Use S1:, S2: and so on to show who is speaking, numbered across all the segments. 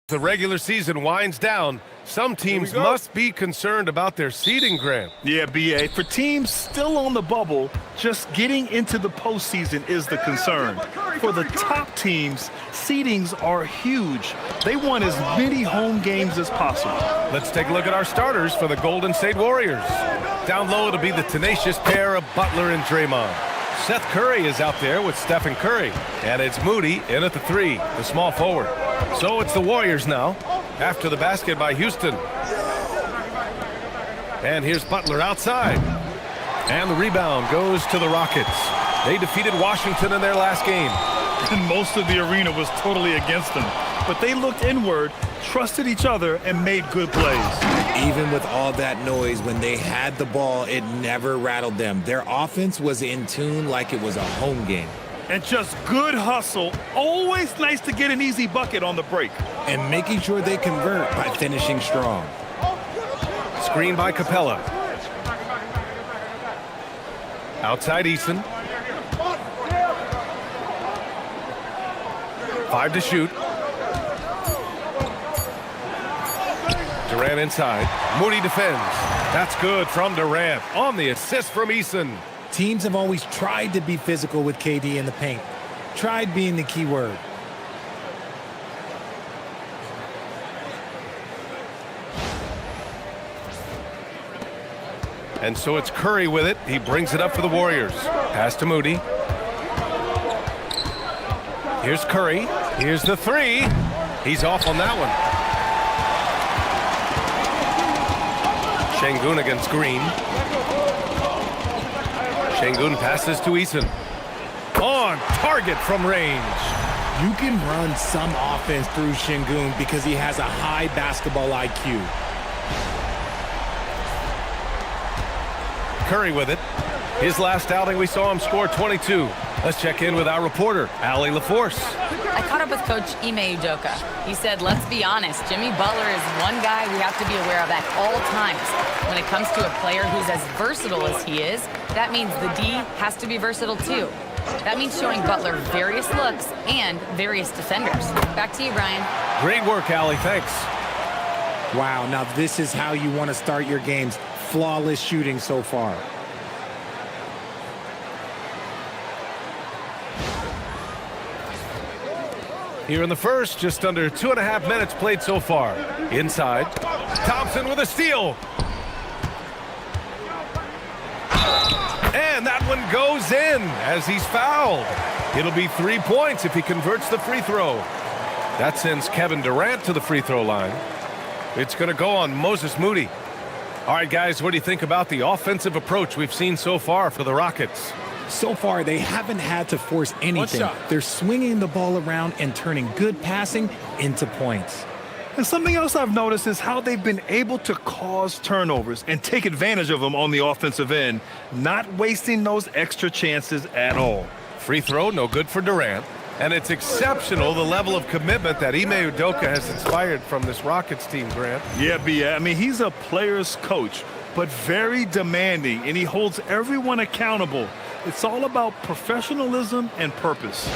S1: The regular season winds down. Some teams must be concerned about their seeding, Grant.
S2: Yeah, B.A. For teams still on the bubble, just getting into the postseason is the concern. For the top teams, seedings are huge. They want as many home games as possible.
S1: Let's take a look at our starters for the Golden State Warriors. Down low, it'll be the tenacious pair of Butler and Draymond. Seth Curry is out there with Stephen Curry. And it's Moody in at the 3, the small forward. So it's the Warriors now, after the basket by Houston. And here's Butler outside. And the rebound goes to the Rockets. They defeated Washington in their last game.
S2: And most of the arena was totally against them. But they looked inward, trusted each other, and made good plays.
S3: Even with all that noise, when they had the ball, it never rattled them. Their offense was in tune like it was a home game.
S2: And just good hustle. Always nice to get an easy bucket on the break.
S3: And making sure they convert by finishing strong.
S1: Screen by Capella. Outside Eason. 5 to shoot. Durant inside. Moody defends. That's good from Durant on the assist from Eason.
S3: Teams have always tried to be physical with KD in the paint. Tried being the key word.
S1: And so it's Curry with it. He brings it up for the Warriors. Pass to Moody. Here's Curry. Here's the 3. He's off on that one. Şengün against Green. Şengün passes to Eason. On target from range.
S3: You can run some offense through Şengün because he has a high basketball IQ.
S1: Curry with it. His last outing, we saw him score 22. Let's check in with our reporter, Allie LaForce.
S4: I caught up with Coach Ime Udoka. He said, let's be honest, Jimmy Butler is one guy we have to be aware of at all times. When it comes to a player who's as versatile as he is, that means the D has to be versatile too. That means showing Butler various looks and various defenders. Back to you, Brian.
S1: Great work, Allie. Thanks.
S3: Wow, now this is how you want to start your games. Flawless shooting so far.
S1: Here in the first, just under 2.5 minutes played so far. Inside, Thompson with a steal. And that one goes in as he's fouled. It'll be 3 points if he converts the free throw. That sends Kevin Durant to the free throw line. It's going to go on Moses Moody. All right, guys, what do you think about the offensive approach we've seen so far for the Rockets?
S3: So far, they haven't had to force anything. They're swinging the ball around and turning good passing into points.
S2: And something else I've noticed is how they've been able to cause turnovers and take advantage of them on the offensive end, not wasting those extra chances at all.
S1: Free throw, no good for Durant. And it's exceptional, the level of commitment that Ime Udoka has inspired from this Rockets team, Grant.
S2: Yeah, B.A. I mean, he's a player's coach, but very demanding, and he holds everyone accountable. It's all about professionalism and purpose.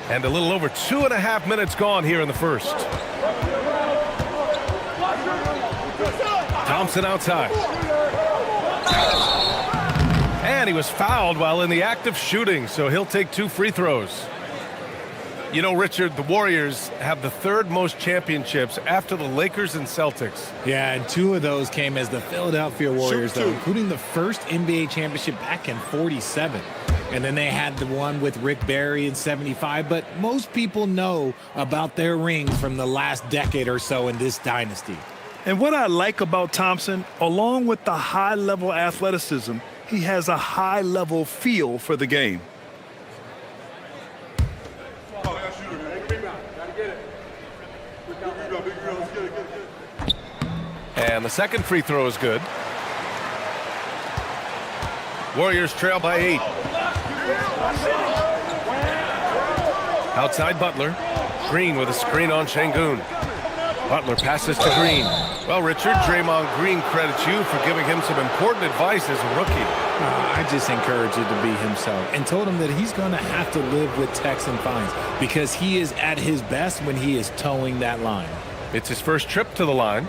S1: And a little over 2.5 minutes gone here in the first. Thompson outside. And he was fouled while in the act of shooting, so he'll take 2 free throws. You know, Richard, the Warriors have the 3rd most championships after the Lakers and Celtics.
S3: Yeah, and 2 of those came as the Philadelphia Warriors, though, including the first NBA championship back in '47. And then they had the one with Rick Barry in '75. But most people know about their rings from the last decade or so in this dynasty.
S2: And what I like about Thompson, along with the high-level athleticism, he has a high-level feel for the game.
S1: And the second free throw is good. Warriors trail by 8. Outside Butler. Green with a screen on Şengün. Butler passes to Green. Well, Richard, Draymond Green credits you for giving him some important advice as a rookie.
S3: I just encouraged him to be himself and told him that he's going to have to live with texts and fines because he is at his best when he is towing that line.
S1: It's his first trip to the line.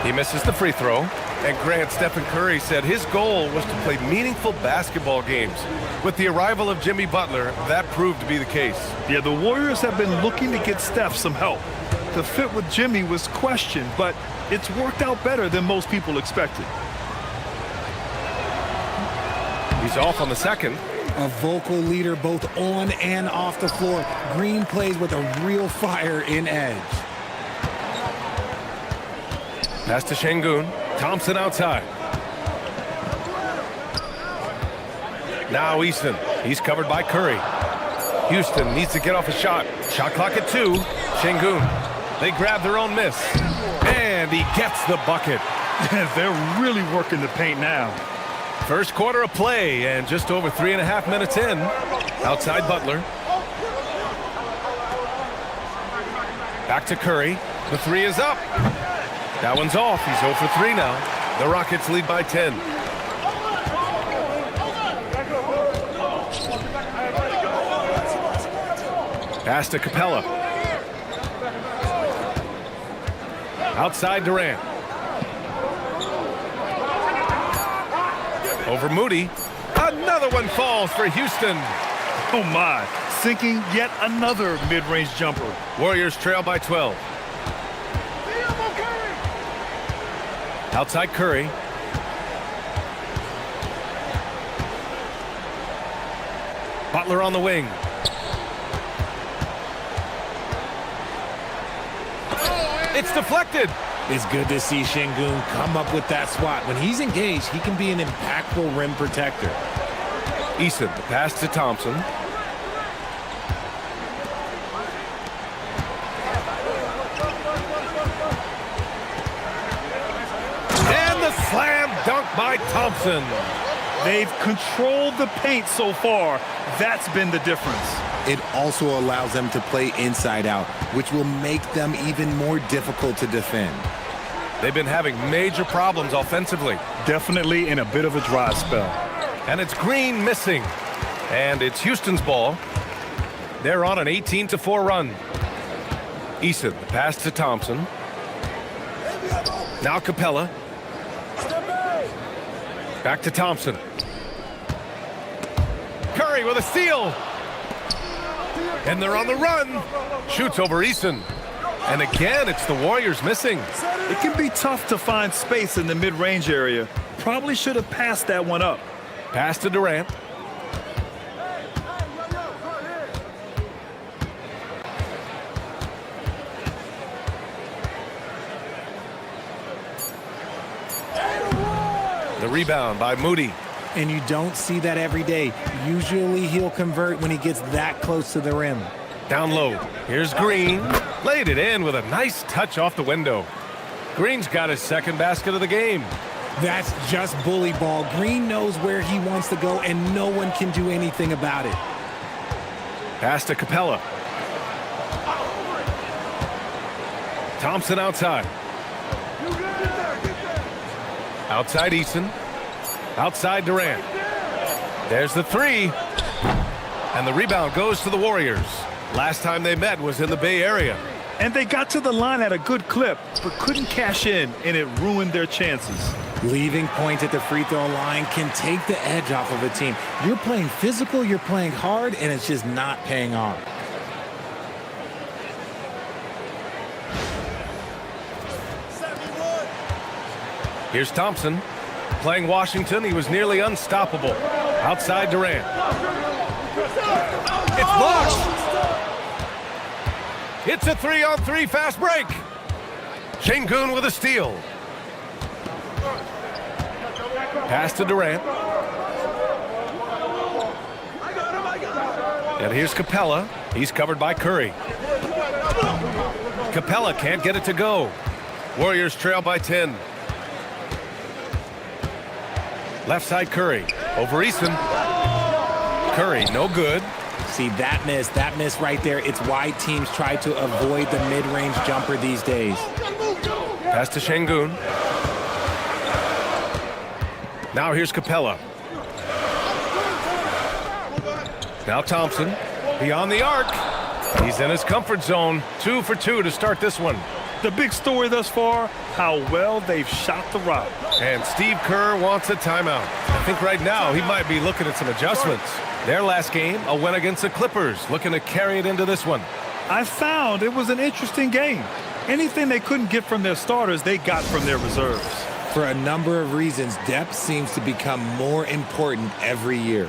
S1: He misses the free throw. And Grant, Stephen Curry said his goal was to play meaningful basketball games. With the arrival of Jimmy Butler, that proved to be the case.
S2: Yeah, the Warriors have been looking to get Steph some help. The fit with Jimmy was questioned, but it's worked out better than most people expected.
S1: He's off on the second.
S3: A vocal leader both on and off the floor. Green plays with a real fire in edge.
S1: Pass to Şengün. Thompson outside. Now Easton. He's covered by Curry. Houston needs to get off a shot. Shot clock at 2. Şengün. They grab their own miss. And he gets the bucket.
S2: They're really working the paint now.
S1: First quarter of play and just over 3.5 minutes in. Outside Butler. Back to Curry. The 3 is up. That one's off. He's 0 for 3 now. The Rockets lead by 10. Pass to Capella. Outside Durant. Over Moody. Another one falls for Houston.
S2: Oh my, sinking yet another mid-range jumper.
S1: Warriors trail by 12. Outside Curry. Butler on the wing. It's deflected.
S3: It's good to see Şengün come up with that swat. When he's engaged, he can be an impactful rim protector.
S1: Eason, the pass to Thompson. And the slam dunk by Thompson.
S2: They've controlled the paint so far. That's been the difference.
S3: It also allows them to play inside out, which will make them even more difficult to defend.
S1: They've been having major problems offensively.
S2: Definitely in a bit of a dry spell.
S1: And it's Green missing. And it's Houston's ball. They're on an 18-4 run. Eason, the pass to Thompson. Now Capella. Back to Thompson. Curry with a steal. And they're on the run. Shoots over Eason. And again, it's the Warriors missing.
S2: It can be tough to find space in the mid-range area. Probably should have passed that one up.
S1: Pass to Durant. The rebound by Moody.
S3: And you don't see that every day. Usually he'll convert when he gets that close to the rim.
S1: Down low. Here's Green. Laid it in with a nice touch off the window. Green's got his second basket of the game.
S3: That's just bully ball. Green knows where he wants to go, and no one can do anything about it.
S1: Pass to Capella. Thompson outside. Outside Eason. Outside Durant. There's the 3. And the rebound goes to the Warriors. Last time they met was in the Bay Area.
S2: And they got to the line at a good clip, but couldn't cash in, and it ruined their chances.
S3: Leaving points at the free throw line can take the edge off of a team. You're playing physical, you're playing hard, and it's just not paying off.
S1: Here's Thompson. Playing Washington, he was nearly unstoppable. Outside Durant. It's blocked. It's a 3-on-3 fast break. Şengün with a steal. Pass to Durant. And here's Capella. He's covered by Curry. Capella can't get it to go. Warriors trail by 10. Left side Curry. Over Easton. Curry, no good.
S3: See, that miss right there, it's why teams try to avoid the mid-range jumper these days.
S1: Pass to Şengün. Now here's Capella. Now Thompson. Beyond the arc. He's in his comfort zone. 2 for 2 to start this one.
S2: The big story thus far, how well they've shot the rock.
S1: And Steve Kerr wants a timeout. I think right now he might be looking at some adjustments. Their last game, a win against the Clippers, looking to carry it into this one.
S2: I found it was an interesting game. Anything they couldn't get from their starters, they got from their reserves.
S3: For a number of reasons, depth seems to become more important every year.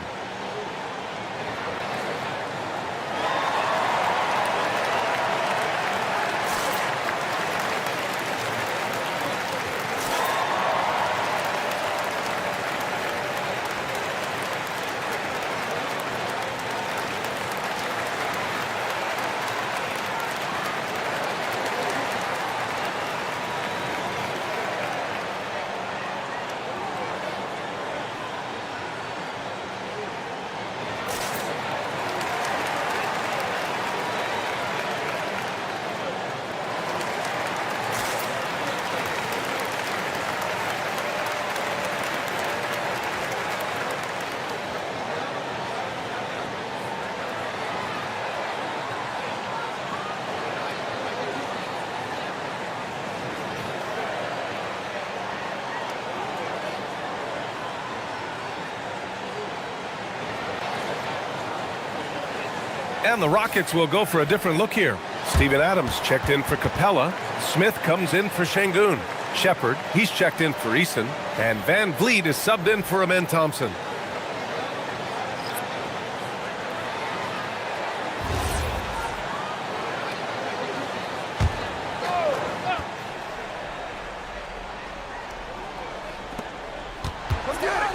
S1: And the Rockets will go for a different look here. Steven Adams checked in for Capella. Smith comes in for Şengün. Shepard, he's checked in for Easton. And Van Vliet is subbed in for Amen Thompson.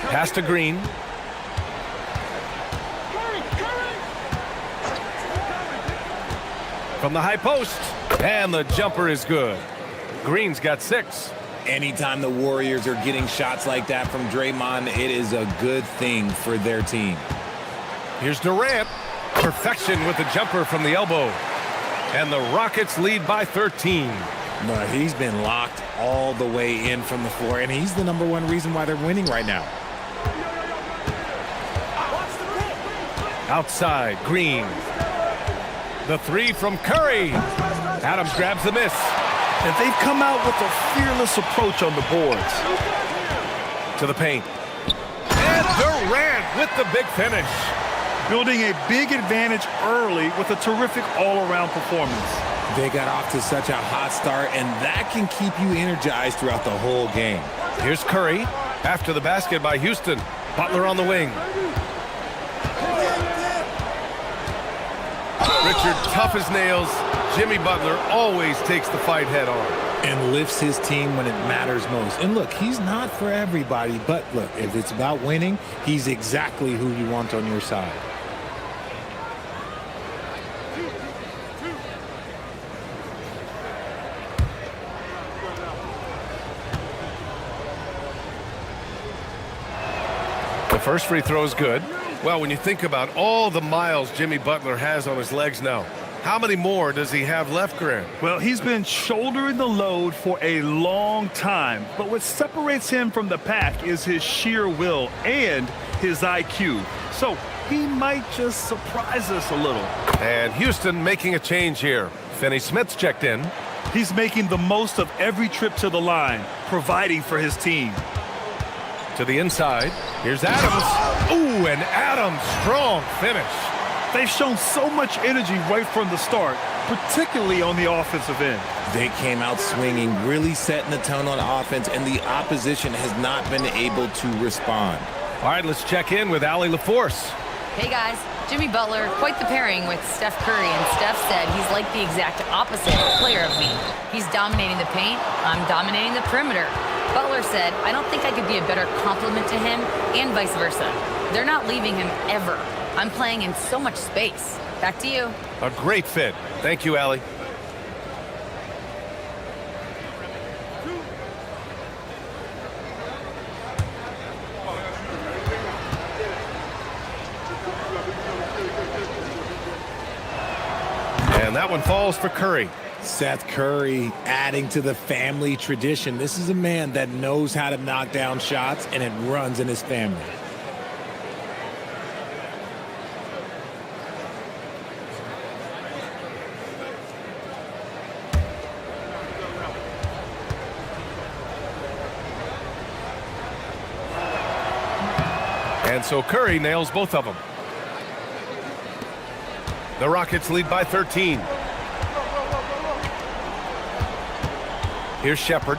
S1: Pass to Green. From the high post, and the jumper is good. Green's got 6.
S3: Anytime the Warriors are getting shots like that from Draymond, it is a good thing for their team.
S1: Here's Durant. Perfection with the jumper from the elbow. And the Rockets lead by 13.
S3: But he's been locked all the way in from the floor, and he's the #1 reason why they're winning right now.
S1: Outside, Green. The 3 from Curry. Adams grabs the miss.
S2: And they've come out with a fearless approach on the boards.
S1: To the paint. And Durant with the big finish.
S2: Building a big advantage early with a terrific all-around performance.
S3: They got off to such a hot start, and that can keep you energized throughout the whole game.
S1: Here's Curry. After the basket by Houston. Butler on the wing. Richard, tough as nails. Jimmy Butler always takes the fight head on.
S3: And lifts his team when it matters most. And look, he's not for everybody, but look, if it's about winning, he's exactly who you want on your side.
S1: The first free throw is good. Well, when you think about all the miles Jimmy Butler has on his legs now, how many more does he have left, Grant?
S2: Well, he's been shouldering the load for a long time, but what separates him from the pack is his sheer will and his IQ. So he might just surprise us a little.
S1: And Houston making a change here. Finney Smith's checked in.
S2: He's making the most of every trip to the line, providing for his team.
S1: To the inside. Here's Adams. Ooh, and Adams, strong finish.
S2: They've shown so much energy right from the start, particularly on the offensive end.
S3: They came out swinging, really setting the tone on offense, and the opposition has not been able to respond.
S1: All right, let's check in with Allie LaForce.
S4: Hey guys, Jimmy Butler, quite the pairing with Steph Curry, and Steph said he's like the exact opposite player of me. He's dominating the paint, I'm dominating the perimeter. Butler said, I don't think I could be a better complement to him, and vice versa. They're not leaving him ever. I'm playing in so much space. Back to you.
S1: A great fit. Thank you, Allie. And that one falls for Curry.
S3: Seth Curry adding to the family tradition. This is a man that knows how to knock down shots, and it runs in his family.
S1: And so Curry nails both of them. The Rockets lead by 13. Here's Shepherd.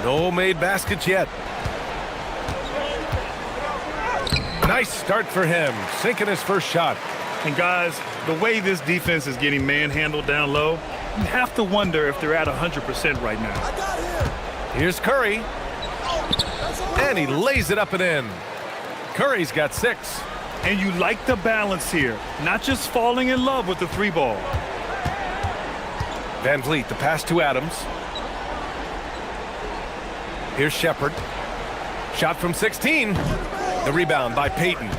S1: No made baskets yet. Nice start for him, sinking his first shot.
S2: And guys, the way this defense is getting manhandled down low, you have to wonder if they're at 100% right now.
S1: Here's Curry. And he lays it up and in. Curry's got 6.
S2: And you like the balance here, not just falling in love with the 3-ball.
S1: Van Vliet, the pass to Adams. Here's Shepherd. Shot from 16. The rebound by Payton.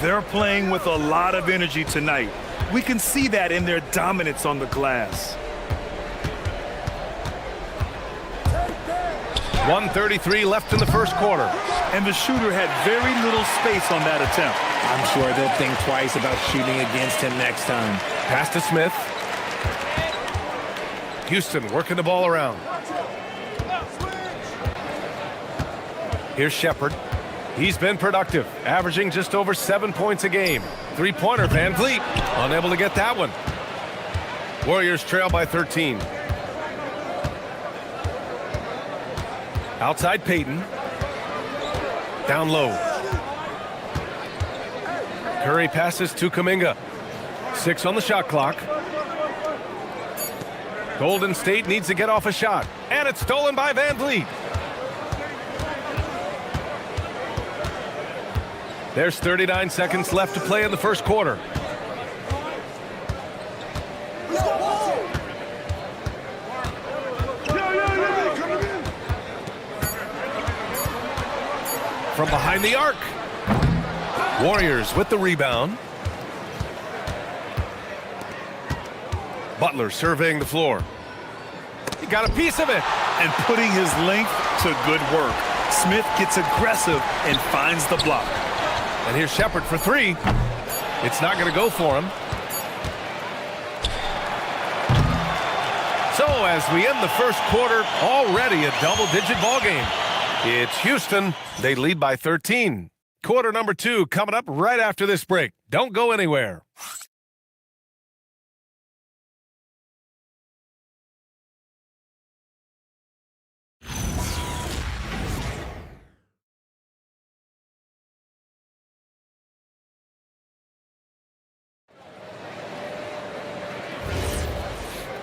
S2: They're playing with a lot of energy tonight. We can see that in their dominance on the glass.
S1: 1:33 left in the first quarter.
S2: And the shooter had very little space on that attempt.
S3: I'm sure they'll think twice about shooting against him next time.
S1: Pass to Smith. Houston working the ball around. Here's Shepherd. He's been productive, averaging just over 7 points a game. 3-pointer, Van Vliet. Unable to get that one. Warriors trail by 13. Outside Payton. Down low. Curry passes to Kuminga. 6 on the shot clock. Golden State needs to get off a shot. And it's stolen by Van Vliet. There's 39 seconds left to play in the first quarter. From behind the arc. Warriors with the rebound. Butler surveying the floor. He got a piece of it.
S2: And putting his length to good work. Smith gets aggressive and finds the block.
S1: And here's Shepherd for 3. It's not going to go for him. So as we end the first quarter, already a double-digit ball game. It's Houston. They lead by 13. Quarter number 2 coming up right after this break. Don't go anywhere.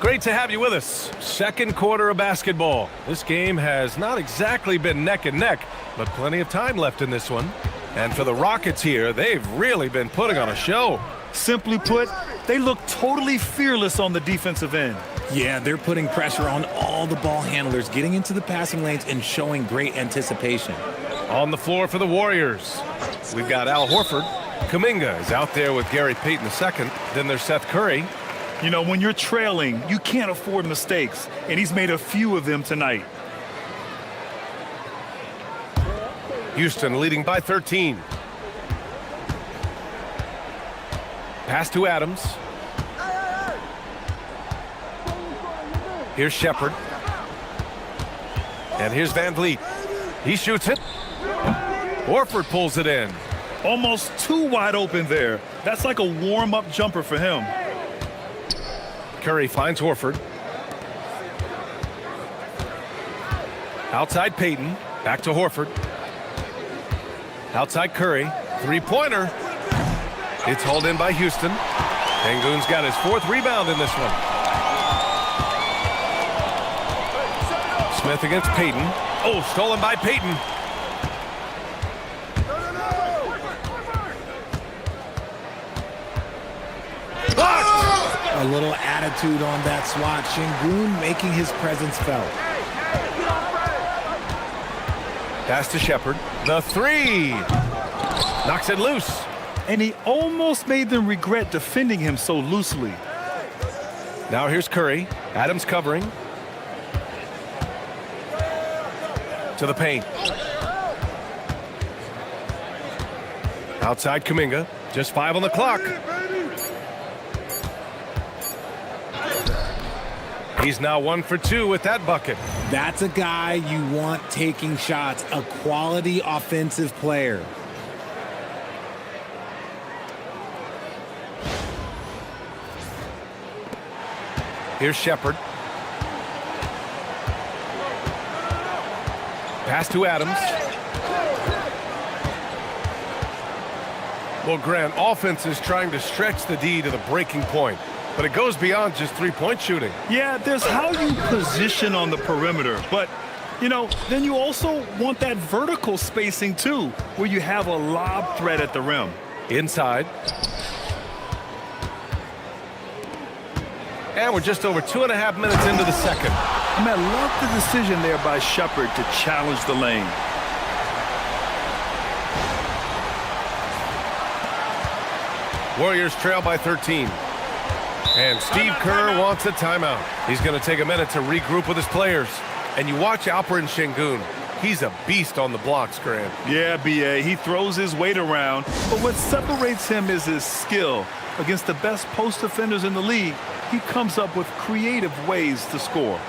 S1: Great to have you with us. Second quarter of basketball. This game has not exactly been neck and neck, but plenty of time left in this one. And for the Rockets here, they've really been putting on a show.
S2: Simply put, they look totally fearless on the defensive end.
S3: Yeah, they're putting pressure on all the ball handlers, getting into the passing lanes and showing great anticipation.
S1: On the floor for the Warriors, we've got Al Horford. Kuminga is out there with Gary Payton II. Then there's Seth Curry.
S2: You know, when you're trailing, you can't afford mistakes, and he's made a few of them tonight.
S1: Houston leading by 13. Pass to Adams. Here's Shepherd. And here's Van Vliet. He shoots it. Horford pulls it in.
S2: Almost too wide open there. That's like a warm-up jumper for him.
S1: Curry finds Horford. Outside Payton. Back to Horford. Outside Curry. 3-pointer. It's hauled in by Houston. Sengun's got his 4th rebound in this one. Smith against Payton. Oh, stolen by Payton.
S3: A little attitude on that swat. Sengun making his presence felt.
S1: Pass to Shepherd. The 3. Knocks it loose.
S2: And he almost made them regret defending him so loosely.
S1: Now here's Curry. Adams covering. To the paint. Outside Kuminga. Just 5 on the clock. He's now 1 for 2 with that bucket.
S3: That's a guy you want taking shots, a quality offensive player.
S1: Here's Shepherd. Pass to Adams. Well, Grant, offense is trying to stretch the D to the breaking point, but it goes beyond just three-point shooting.
S2: Yeah, there's how you position on the perimeter, but, you know, then you also want that vertical spacing, too, where you have a lob threat at the rim.
S1: Inside. And we're just over 2.5 minutes into the second.
S2: I mean, I love the decision there by Shepherd to challenge the lane.
S1: Warriors trail by 13. And Steve Kerr wants a timeout. He's going to take a minute to regroup with his players. And you watch Alperen Şengün. He's a beast on the blocks, Grant.
S2: Yeah, B.A., he throws his weight around, but what separates him is his skill. Against the best post defenders in the league, he comes up with creative ways to score.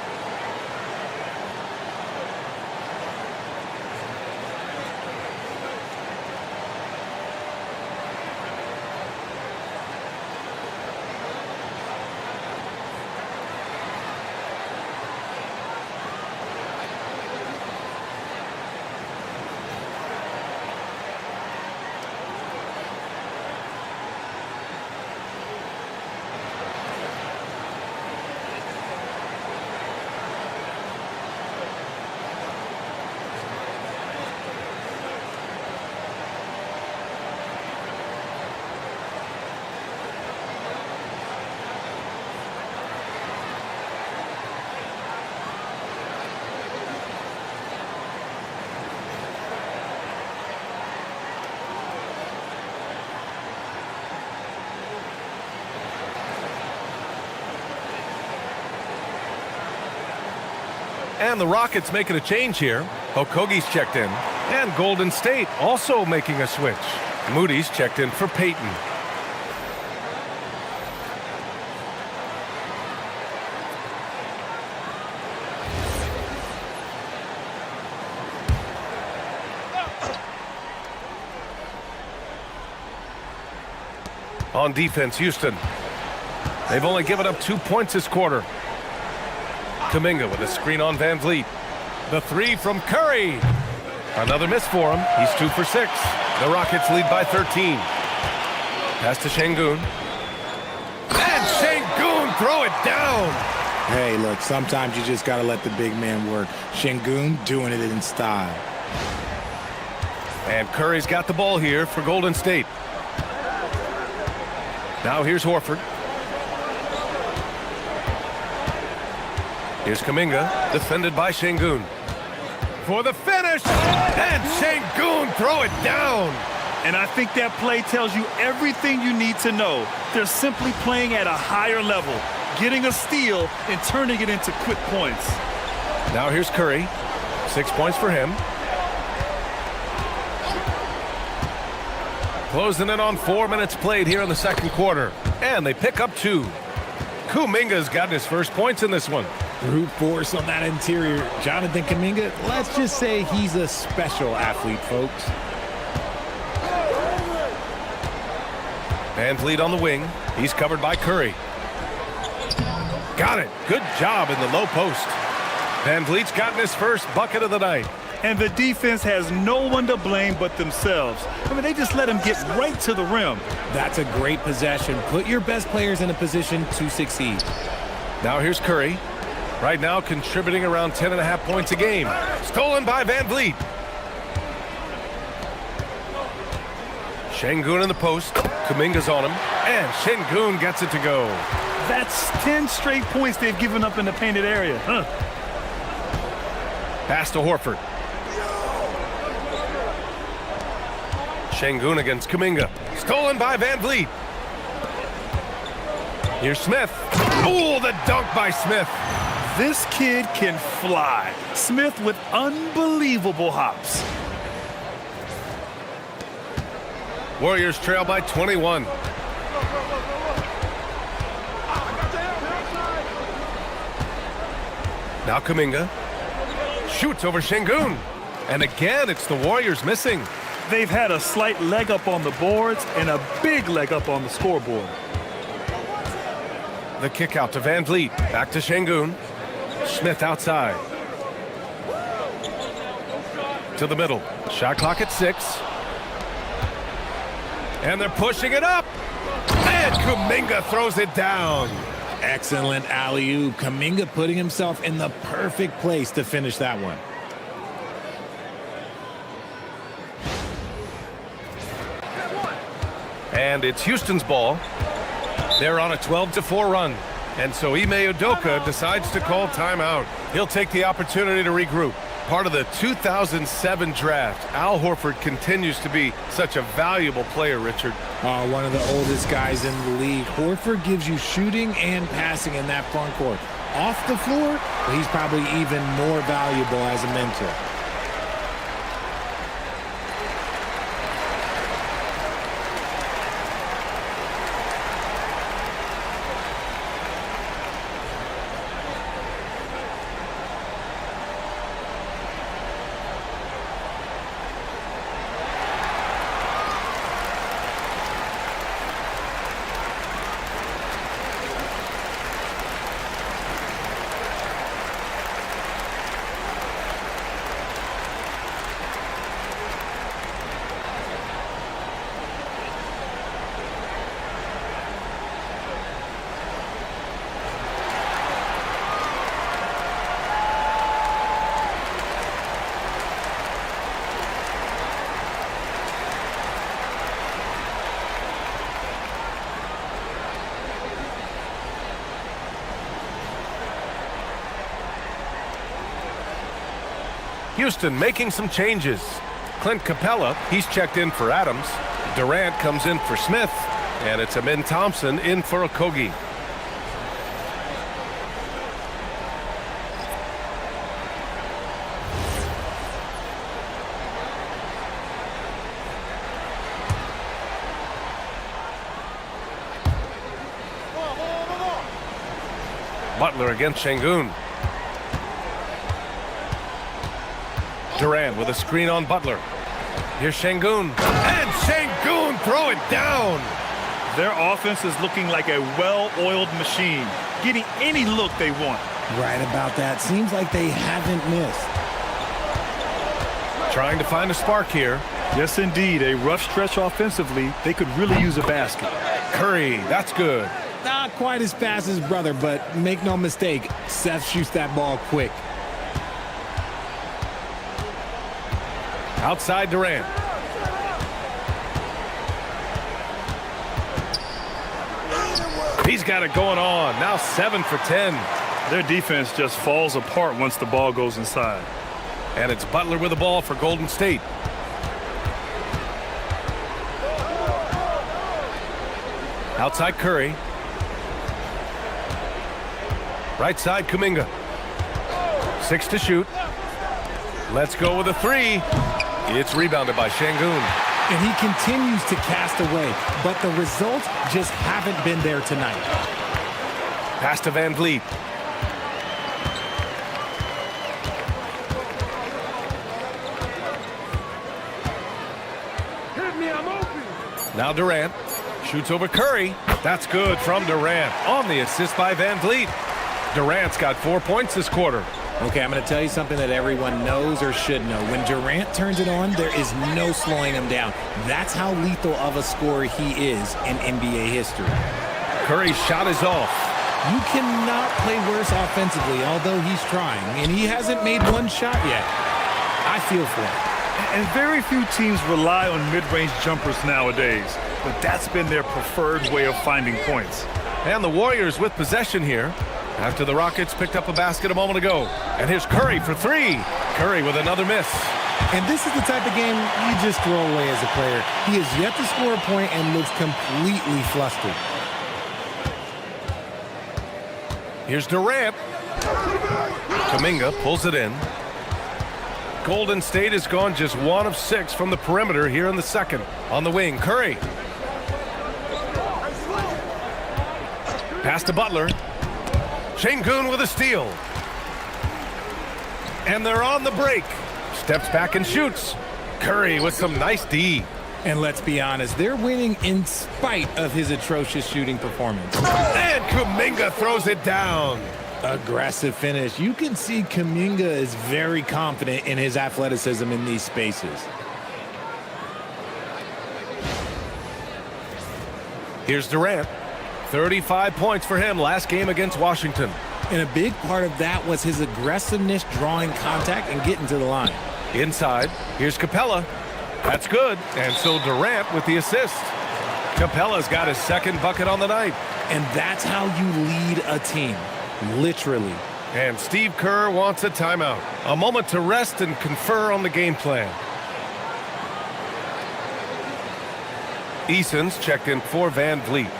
S1: And the Rockets making a change here. Okogie's checked in. And Golden State also making a switch. Moody's checked in for Payton. On defense, Houston. They've only given up 2 points this quarter. Kuminga with a screen on Van Vliet. The three from Curry. Another miss for him. He's 2 for 6. The Rockets lead by 13. Pass to Şengün. And Şengün throw it down.
S3: Hey, look, sometimes you just got to let the big man work. Şengün doing it in style.
S1: And Curry's got the ball here for Golden State. Now here's Horford. Here's Kuminga, defended by Şengün. For the finish, and Şengün throw it down.
S2: And I think that play tells you everything you need to know. They're simply playing at a higher level, getting a steal and turning it into quick points.
S1: Now here's Curry. 6 points for him. Closing in on 4 minutes played here in the second quarter. And they pick up 2. Kuminga's gotten his first points in this one.
S3: Brute force on that interior. Jonathan Kuminga, let's just say he's a special athlete, folks.
S1: Van Vliet on the wing. He's covered by Curry. Got it. Good job in the low post. Van Vliet's gotten his first bucket of the night.
S2: And the defense has no one to blame but themselves. I mean, they just let him get right to the rim.
S3: That's a great possession. Put your best players in a position to succeed.
S1: Now here's Curry. Right now contributing around 10.5 points a game. Stolen by Van Vliet. Şengün in the post. Kuminga's on him. And Şengün gets it to go.
S2: That's 10 straight points they've given up in the painted area.
S1: Pass to Horford. Şengün against Kuminga. Stolen by Van Vliet. Here's Smith. Oh, the dunk by Smith.
S2: This kid can fly. Smith with unbelievable hops.
S1: Warriors trail by 21. Now Kuminga shoots over Şengün. And again, it's the Warriors missing.
S2: They've had a slight leg up on the boards and a big leg up on the scoreboard.
S1: The kick out to Van Vliet. Back to Şengün. Smith outside. To the middle. Shot clock at 6. And they're pushing it up. And Kuminga throws it down.
S3: Excellent alley-oop. Kuminga putting himself in the perfect place to finish that one.
S1: And it's Houston's ball. They're on a 12-4 run. And so Ime Udoka decides to call timeout. He'll take the opportunity to regroup. Part of the 2007 draft, Al Horford continues to be such a valuable player, Richard.
S3: One of the oldest guys in the league. Horford gives you shooting and passing in that front court. Off the floor, he's probably even more valuable as a mentor.
S1: Houston making some changes. Clint Capella, he's checked in for Adams. Durant comes in for Smith. And it's Amin Thompson in for Okogie. Butler against Şengün. Durant with a screen on Butler. Here's Şengün. And Şengün throw it down.
S2: Their offense is looking like a well-oiled machine, getting any look they want.
S3: Right about that. Seems like they haven't missed.
S1: Trying to find a spark here.
S2: Yes, indeed. A rough stretch offensively. They could really use a basket.
S1: Curry, that's good.
S3: Not quite as fast as brother, but make no mistake, Seth shoots that ball quick.
S1: Outside Durant. He's got it going on. Now 7 for 10.
S2: Their defense just falls apart once the ball goes inside.
S1: And it's Butler with the ball for Golden State. Outside Curry. Right side Kuminga. 6 to shoot. Let's go with a 3. It's rebounded by Şengün.
S3: And he continues to cast away, but the results just haven't been there tonight.
S1: Pass to Van Vliet. Now Durant shoots over Curry. That's good from Durant on the assist by Van Vliet. Durant's got 4 points this quarter.
S3: Okay, I'm going to tell you something that everyone knows or should know. When Durant turns it on, there is no slowing him down. That's how lethal of a scorer he is in NBA history.
S1: Curry's shot is off.
S3: You cannot play worse offensively, although he's trying, and he hasn't made one shot yet. I feel for him.
S2: And very few teams rely on mid-range jumpers nowadays, but that's been their preferred way of finding points.
S1: And the Warriors with possession here after the Rockets picked up a basket a moment ago. And here's Curry for 3. Curry with another miss.
S3: And this is the type of game you just throw away as a player. He has yet to score a point and looks completely flustered.
S1: Here's Durant. Kuminga pulls it in. Golden State has gone just 1 of 6 from the perimeter here in the second. On the wing, Curry. Pass to Butler. Şengün with a steal. And they're on the break. Steps back and shoots. Curry with some nice D.
S3: And let's be honest, they're winning in spite of his atrocious shooting performance.
S1: And Kuminga throws it down.
S3: Aggressive finish. You can see Kuminga is very confident in his athleticism in these spaces.
S1: Here's Durant. 35 points for him last game against Washington.
S3: And a big part of that was his aggressiveness, drawing contact and getting to the line.
S1: Inside, here's Capella. That's good. And so Durant with the assist. Capella's got his second bucket on the night.
S3: And that's how you lead a team, literally.
S1: And Steve Kerr wants a timeout. A moment to rest and confer on the game plan. Eason's checked in for Van Vliet.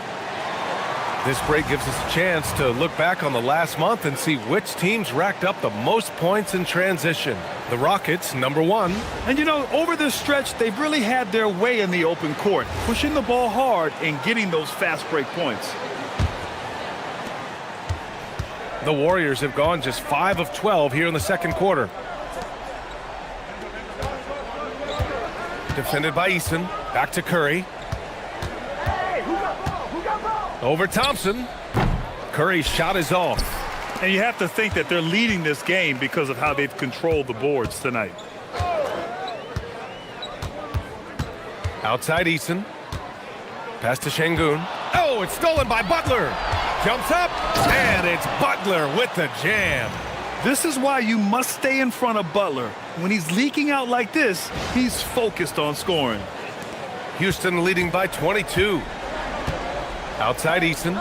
S1: This break gives us a chance to look back on the last month and see which teams racked up the most points in transition. The Rockets, number 1.
S2: And you know, over this stretch, they've really had their way in the open court, pushing the ball hard and getting those fast break points.
S1: The Warriors have gone just 5 of 12 here in the second quarter. Defended by Eason. Back to Curry. Over Thompson. Curry's shot is off.
S2: And you have to think that they're leading this game because of how they've controlled the boards tonight.
S1: Outside Eason. Pass to Şengün. Oh, it's stolen by Butler. Jumps up, and it's Butler with the jam.
S2: This is why you must stay in front of Butler. When he's leaking out like this, he's focused on scoring.
S1: Houston leading by 22. Outside Eason.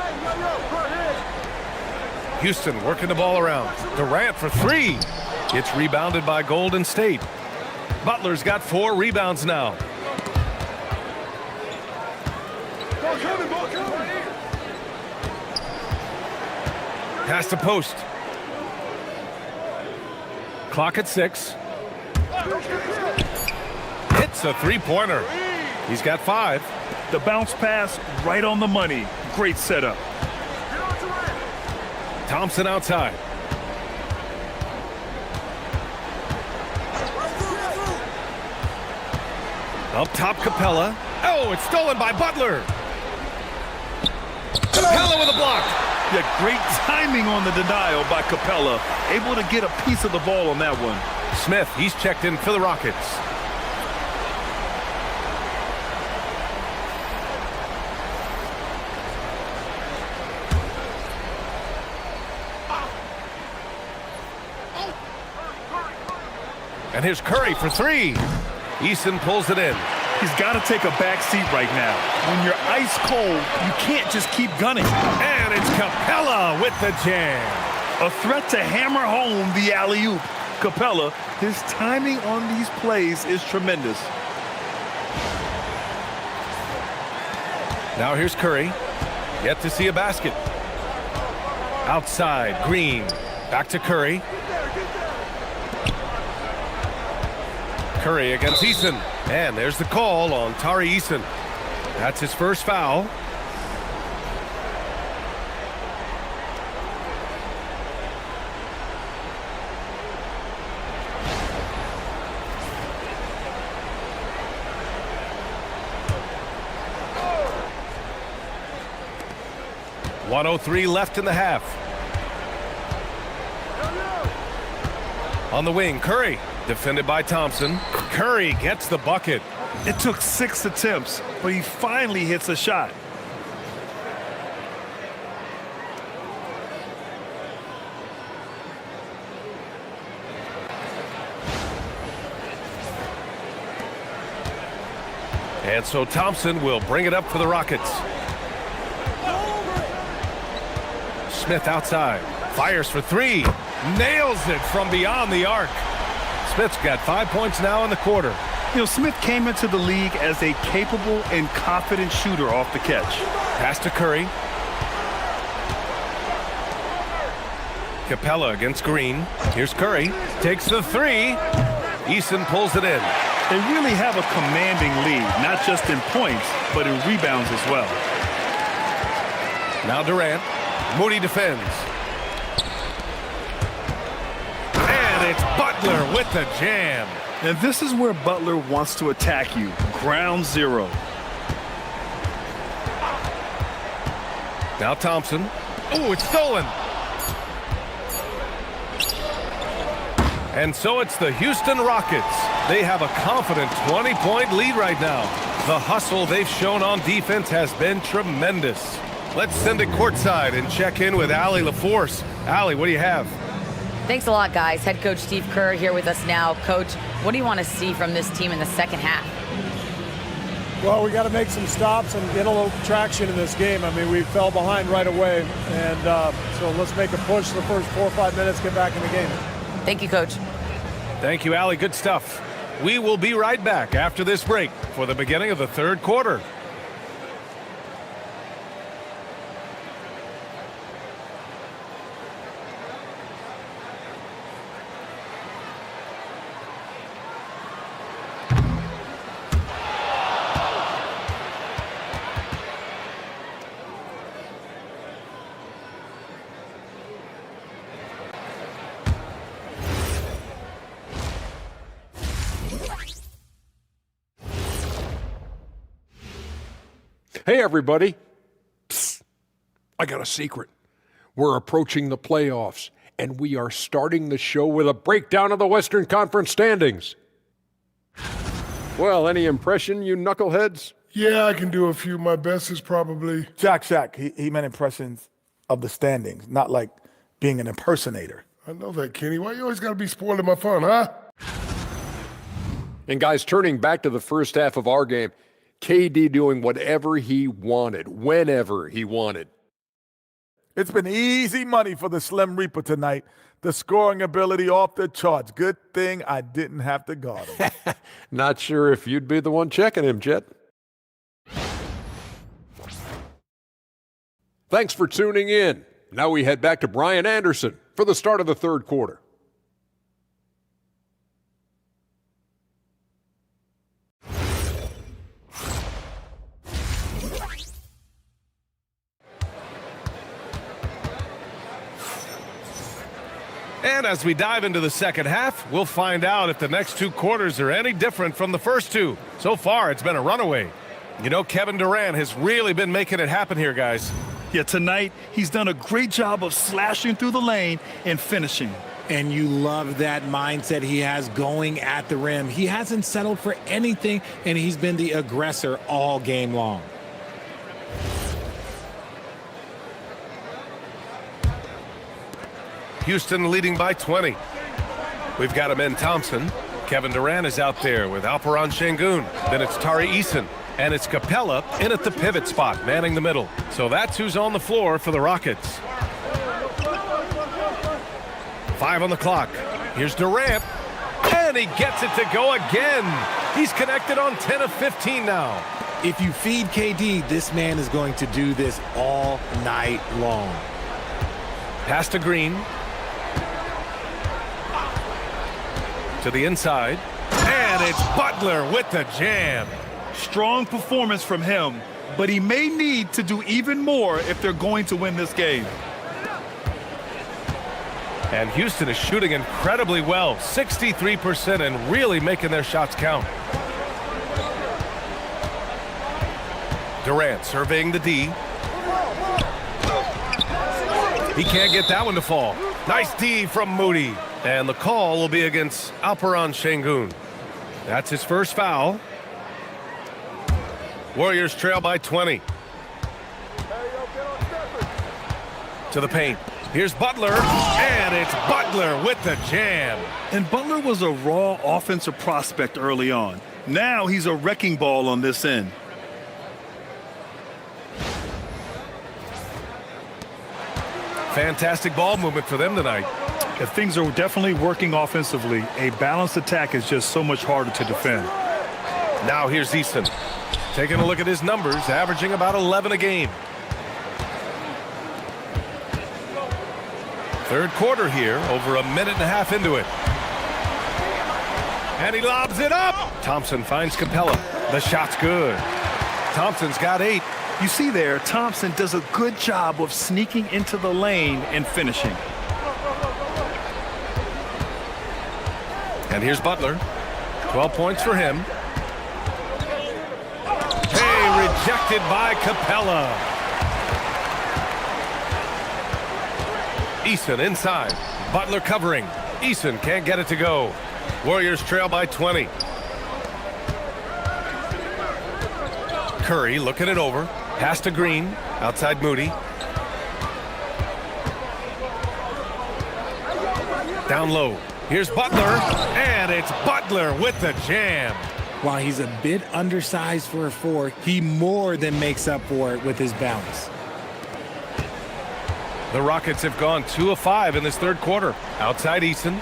S1: Houston working the ball around. Durant for 3. It's rebounded by Golden State. Butler's got 4 rebounds now. Pass to post. Clock at 6. It's a 3-pointer. He's got 5.
S2: The bounce pass right on the money. Great setup.
S1: Thompson outside. Up top, Capella. Oh, it's stolen by Butler. Capella with a block.
S2: Yeah, great timing on the denial by Capella. Able to get a piece of the ball on that one.
S1: Smith, he's checked in for the Rockets. And here's Curry for 3. Eason pulls it in.
S2: He's got to take a back seat right now. When you're ice cold, you can't just keep gunning.
S1: And it's Capella with the jam.
S2: A threat to hammer home the alley-oop. Capella, his timing on these plays is tremendous.
S1: Now here's Curry. Yet to see a basket. Outside, Green. Back to Curry. Curry against Eason. And there's the call on Tari Eason. That's his first foul. .103 left in the half. On the wing, Curry. Defended by Thompson. Curry gets the bucket.
S2: It took 6 attempts, but he finally hits a shot.
S1: And so Thompson will bring it up for the Rockets. Smith outside. Fires for 3. Nails it from beyond the arc. Smith's got 5 points now in the quarter.
S2: You know, Smith came into the league as a capable and confident shooter off the catch.
S1: Pass to Curry. Capella against Green. Here's Curry. Takes the three. Eason pulls it in.
S2: They really have a commanding lead, not just in points, but in rebounds as well.
S1: Now Durant. Moody defends. And it's Butler with the jam.
S2: And this is where Butler wants to attack you. Ground zero.
S1: Now Thompson. Oh, it's stolen. And so it's the Houston Rockets. They have a confident 20-point lead right now. The hustle they've shown on defense has been tremendous. Let's send it courtside and check in with Allie LaForce. Allie, what do you have?
S4: Thanks a lot, guys. Head coach Steve Kerr here with us now. Coach, what do you want to see from this team in the second half?
S5: Well, we got to make some stops and get a little traction in this game. I mean, we fell behind right away, and so let's make a push the first 4 or 5 minutes, get back in the game.
S4: Thank you, Coach.
S1: Thank you, Allie. Good stuff. We will be right back after this break for the beginning of the third quarter.
S6: Hey, everybody. Psst. I got a secret. We're approaching the playoffs, and we are starting the show with a breakdown of the Western Conference standings. Well, any impression, you knuckleheads?
S7: Yeah, I can do a few. My best is probably...
S8: Shaq. He meant impressions of the standings, not like being an impersonator.
S7: I know that, Kenny. Why you always got to be spoiling my fun, huh?
S6: And guys, turning back to the first half of our game, KD doing whatever he wanted, whenever he wanted.
S8: It's been easy money for the Slim Reaper tonight. The scoring ability off the charts. Good thing I didn't have to guard him.
S6: Not sure if you'd be the one checking him, Jet. Thanks for tuning in. Now we head back to Brian Anderson for the start of the third quarter.
S1: And as we dive into the second half, we'll find out if the next two quarters are any different from the first two. So far, it's been a runaway. You know, Kevin Durant has really been making it happen here, guys.
S2: Yeah, tonight he's done a great job of slashing through the lane and finishing.
S3: And you love that mindset he has going at the rim. He hasn't settled for anything, and he's been the aggressor all game long.
S1: Houston leading by 20. We've got Amen Thompson. Kevin Durant is out there with Alperen Şengün. Then it's Tari Eason. And it's Capella in at the pivot spot, manning the middle. So that's who's on the floor for the Rockets. 5 on the clock. Here's Durant. And he gets it to go again. He's connected on 10 of 15 now.
S3: If you feed KD, this man is going to do this all night long.
S1: Pass to Green. To the inside. And it's Butler with the jam.
S2: Strong performance from him, but he may need to do even more if they're going to win this game.
S1: And Houston is shooting incredibly well, 63%, and really making their shots count. Durant surveying the D. He can't get that one to fall. Nice D from Moody. And the call will be against Alperen Şengün. That's his first foul. Warriors trail by 20. To the paint. Here's Butler, and it's Butler with the jam.
S2: And Butler was a raw offensive prospect early on. Now he's a wrecking ball on this end.
S1: Fantastic ball movement for them tonight.
S2: If things are definitely working offensively, a balanced attack is just so much harder to defend.
S1: Now here's Eason. Taking a look at his numbers, averaging about 11 a game. Third quarter here, over a minute and a half into it. And he lobs it up. Thompson finds Capella. The shot's good. Thompson's got 8.
S2: You see there, Thompson does a good job of sneaking into the lane and finishing.
S1: And here's Butler. 12 points for him. Hey, rejected by Capella. Eason inside. Butler covering. Eason can't get it to go. Warriors trail by 20. Curry looking it over. Pass to Green. Outside Moody. Down low. Here's Butler. And it's Butler with the jam.
S3: While he's a bit undersized for a 4, he more than makes up for it with his balance.
S1: The Rockets have gone 2 of 5 in this third quarter. Outside Eason.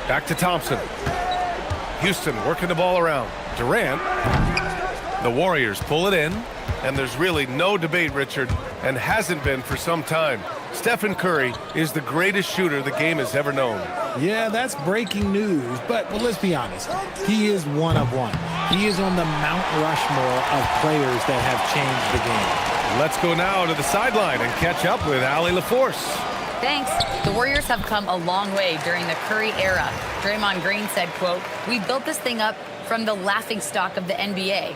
S1: Back to Thompson. Houston working the ball around. Durant. The Warriors pull it in. And there's really no debate, Richard, and hasn't been for some time. Stephen Curry is the greatest shooter the game has ever known.
S3: Yeah, that's breaking news, but let's be honest. He is one of one. He is on the Mount Rushmore of players that have changed the game.
S1: Let's go now to the sideline and catch up with Allie LaForce.
S4: Thanks. The Warriors have come a long way during the Curry era. Draymond Green said, quote, "We built this thing up from the laughingstock of the NBA.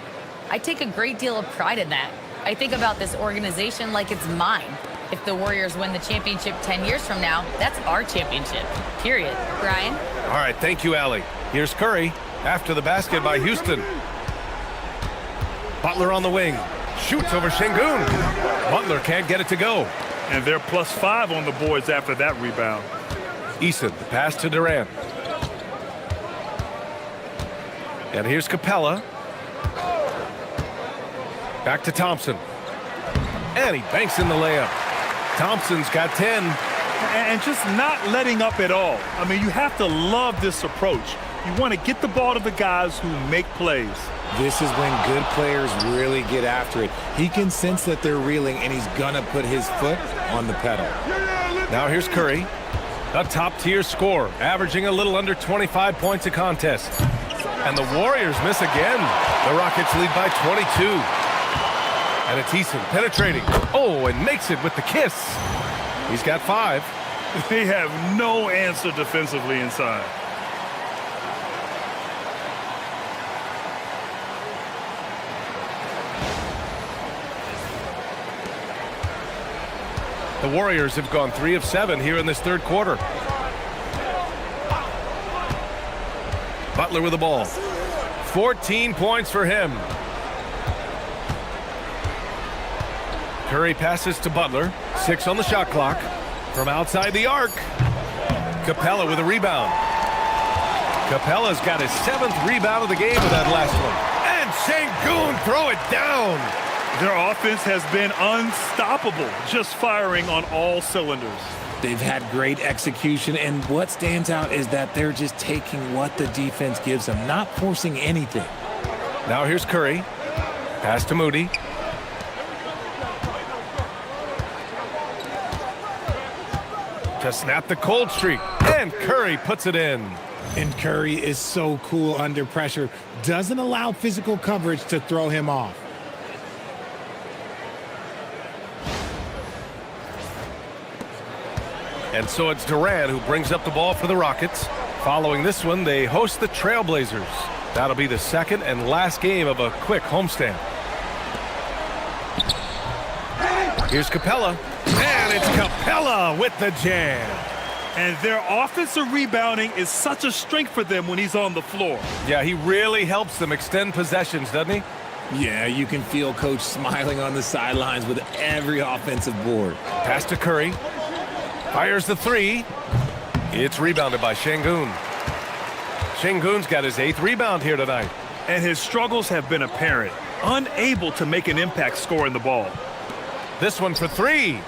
S4: I take a great deal of pride in that. I think about this organization like it's mine. If the Warriors win the championship 10 years from now, that's our championship, period." Brian?
S1: All right, thank you, Allie. Here's Curry after the basket by Houston. Butler on the wing. Shoots over Şengün. Butler can't get it to go.
S2: And they're +5 on the boards after that rebound.
S1: Eason, the pass to Durant. And here's Capella. Back to Thompson. And he banks in the layup. Thompson's got 10.
S2: And just not letting up at all. I mean, you have to love this approach. You want to get the ball to the guys who make plays.
S3: This is when good players really get after it. He can sense that they're reeling, and he's going to put his foot on the pedal.
S1: Now here's Curry, a top-tier scorer, averaging a little under 25 points a contest. And the Warriors miss again. The Rockets lead by 22. And it's Eason penetrating. Oh, and makes it with the kiss. He's got 5.
S2: They have no answer defensively inside.
S1: The Warriors have gone 3 of 7 here in this third quarter. Butler with the ball. 14 points for him. Curry passes to Butler. 6 on the shot clock. From outside the arc. Capella with a rebound. Capella's got his 7th rebound of the game with that last one. And Şengün throw it down.
S2: Their offense has been unstoppable, just firing on all cylinders.
S3: They've had great execution, and what stands out is that they're just taking what the defense gives them, not forcing anything.
S1: Now here's Curry. Pass to Moody. To snap the cold streak. And Curry puts it in.
S3: And Curry is so cool under pressure. Doesn't allow physical coverage to throw him off.
S1: And so it's Durant who brings up the ball for the Rockets. Following this one, they host the Trailblazers. That'll be the second and last game of a quick homestand. Here's Capella. And it's Capella with the jam.
S2: And their offensive rebounding is such a strength for them when he's on the floor.
S1: Yeah, he really helps them extend possessions, doesn't he?
S3: Yeah, you can feel Coach smiling on the sidelines with every offensive board.
S1: Pass to Curry. Fires the 3. It's rebounded by Şengün. Şengün's got his 8th rebound here tonight.
S2: And his struggles have been apparent. Unable to make an impact scoring the ball.
S1: This one for 3.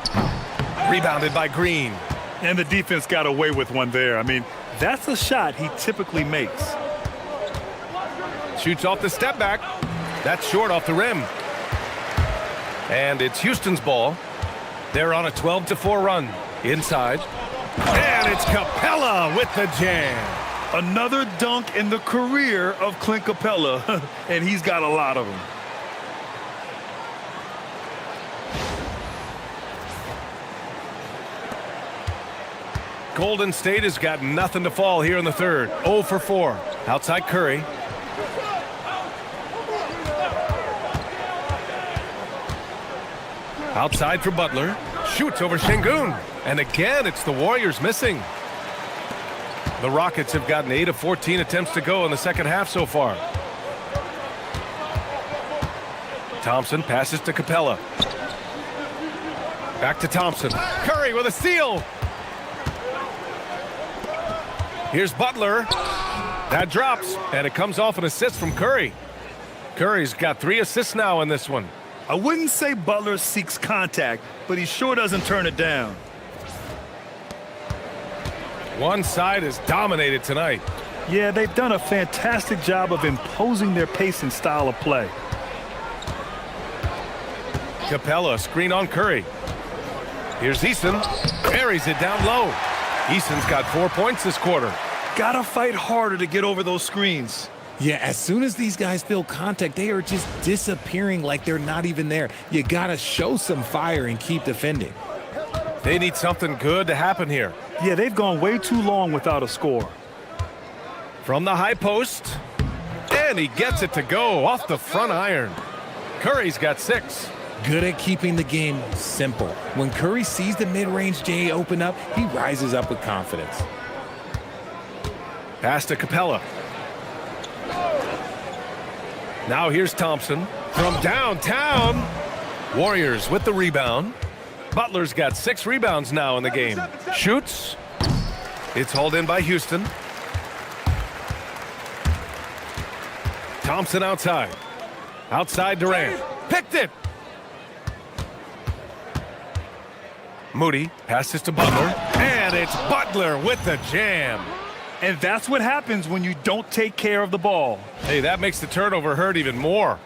S1: Rebounded by Green.
S2: And the defense got away with one there. I mean, that's a shot he typically makes.
S1: Shoots off the step back. That's short off the rim. And it's Houston's ball. They're on a 12-4 run. Inside. And it's Capella with the jam.
S2: Another dunk in the career of Clint Capella, and he's got a lot of them.
S1: Golden State has got nothing to fall here in the third. 0 for 4. Outside Curry. Outside for Butler. Shoots over Şengün. And again, it's the Warriors missing. The Rockets have gotten 8 of 14 attempts to go in the second half so far. Thompson passes to Capella. Back to Thompson. Curry with a steal. Here's Butler. That drops, and it comes off an assist from Curry. Curry's got 3 assists now in this one.
S2: I wouldn't say Butler seeks contact, but he sure doesn't turn it down.
S1: One side is dominated tonight.
S2: Yeah, they've done a fantastic job of imposing their pace and style of play.
S1: Capella, screen on Curry. Here's Eason. Buries it down low. Eason's got 4 points this quarter.
S2: Gotta fight harder to get over those screens.
S3: Yeah, as soon as these guys feel contact, they are just disappearing like they're not even there. You gotta show some fire and keep defending.
S1: They need something good to happen here.
S2: Yeah, they've gone way too long without a score.
S1: From the high post. And he gets it to go off the front iron. Curry's got 6.
S3: Good at keeping the game simple. When Curry sees the mid-range J open up, he rises up with confidence.
S1: Pass to Capella. Now here's Thompson from downtown. Warriors with the rebound. Butler's got 6 rebounds now in the game. Shoots. It's hauled in by Houston. Thompson outside. Outside Durant. Picked it. Moody passes to Butler. And it's Butler with the jam.
S2: And that's what happens when you don't take care of the ball.
S1: Hey, that makes the turnover hurt even more.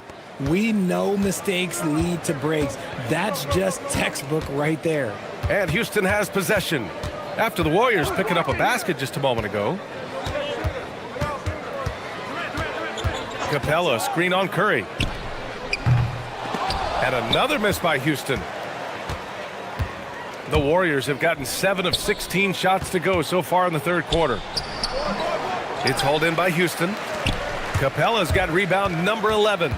S3: We know mistakes lead to breaks. That's just textbook right there.
S1: And Houston has possession after the Warriors picking up a basket just a moment ago. Capella, screen on Curry. And another miss by Houston. The Warriors have gotten 7 of 16 shots to go so far in the third quarter. It's hauled in by Houston. Capella's got rebound number 11.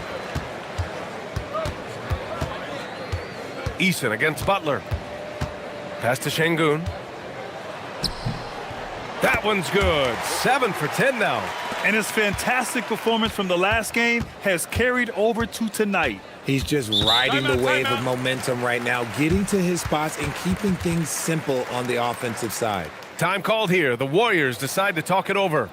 S1: Eason against Butler. Pass to Şengün. That one's good. 7 for 10 now.
S2: And his fantastic performance from the last game has carried over to tonight.
S3: He's just riding the wave of momentum right now, getting to his spots and keeping things simple on the offensive side.
S1: Time called here. The Warriors decide to talk it over.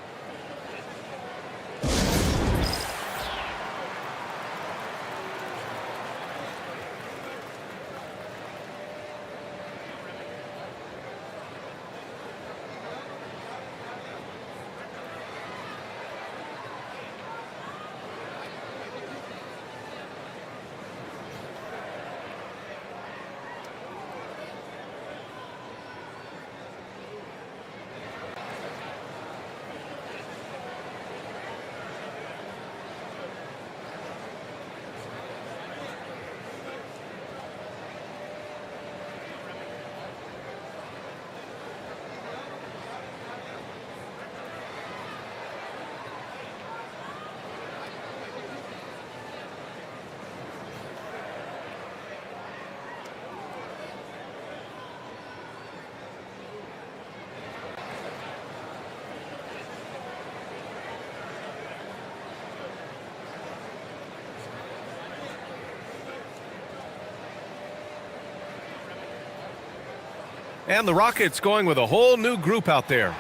S1: And the Rockets going with a whole new group out there.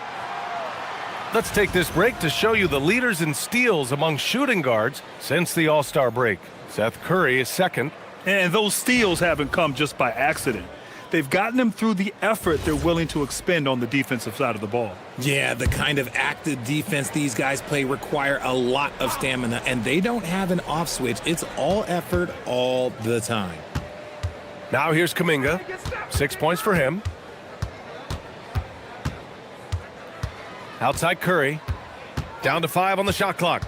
S1: Let's take this break to show you the leaders in steals among shooting guards since the All-Star break. Seth Curry is second.
S2: And those steals haven't come just by accident. They've gotten them through the effort they're willing to expend on the defensive side of the ball.
S3: Yeah, the kind of active defense these guys play require a lot of stamina, and they don't have an off switch. It's all effort all the time.
S1: Now here's Kuminga. 6 points for him. Outside Curry. Down to 5 on the shot clock.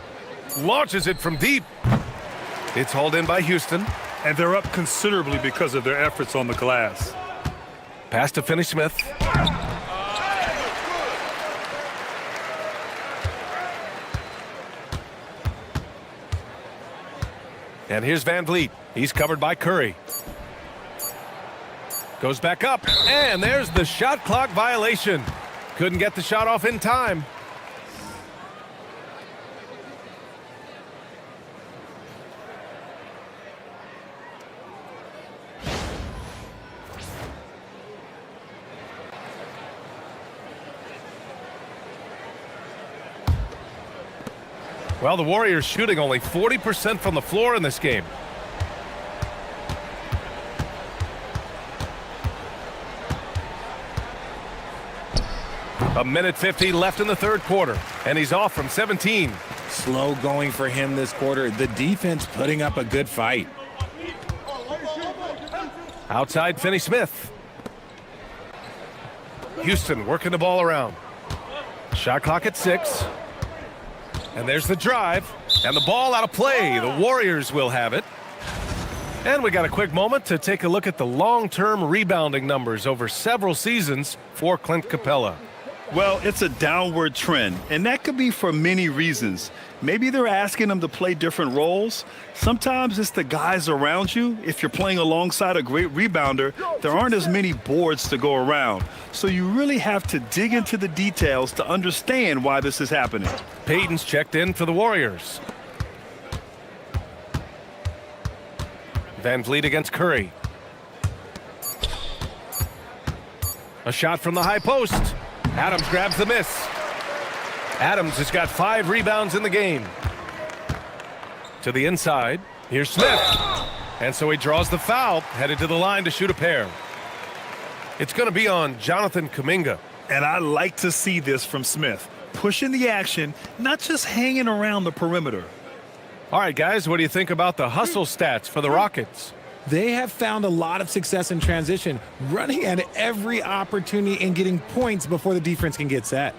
S1: Launches it from deep. It's hauled in by Houston.
S2: And they're up considerably because of their efforts on the glass.
S1: Pass to Finney-Smith. And here's Van Vliet. He's covered by Curry. Goes back up, and there's the shot clock violation. Couldn't get the shot off in time. Well, the Warriors shooting only 40% from the floor in this game. A minute 50 left in the third quarter, and he's off from 17.
S3: Slow going for him this quarter. The defense putting up a good fight.
S1: Outside Finney-Smith. Houston working the ball around. Shot clock at 6. And there's the drive, and the ball out of play. The Warriors will have it. And we got a quick moment to take a look at the long-term rebounding numbers over several seasons for Clint Capella.
S2: Well, it's a downward trend, and that could be for many reasons. Maybe they're asking them to play different roles. Sometimes it's the guys around you. If you're playing alongside a great rebounder, there aren't as many boards to go around. So you really have to dig into the details to understand why this is happening.
S1: Payton's checked in for the Warriors. Van Vliet against Curry. A shot from the high post. Adams grabs the miss. Adams has got 5 rebounds in the game. To the inside. Here's Smith. And so he draws the foul, headed to the line to shoot a pair. It's going to be on Jonathan Kuminga.
S2: And I like to see this from Smith. Pushing the action, not just hanging around the perimeter.
S1: All right, guys, what do you think about the hustle stats for the Rockets?
S3: They have found a lot of success in transition, running at every opportunity and getting points before the defense can get set.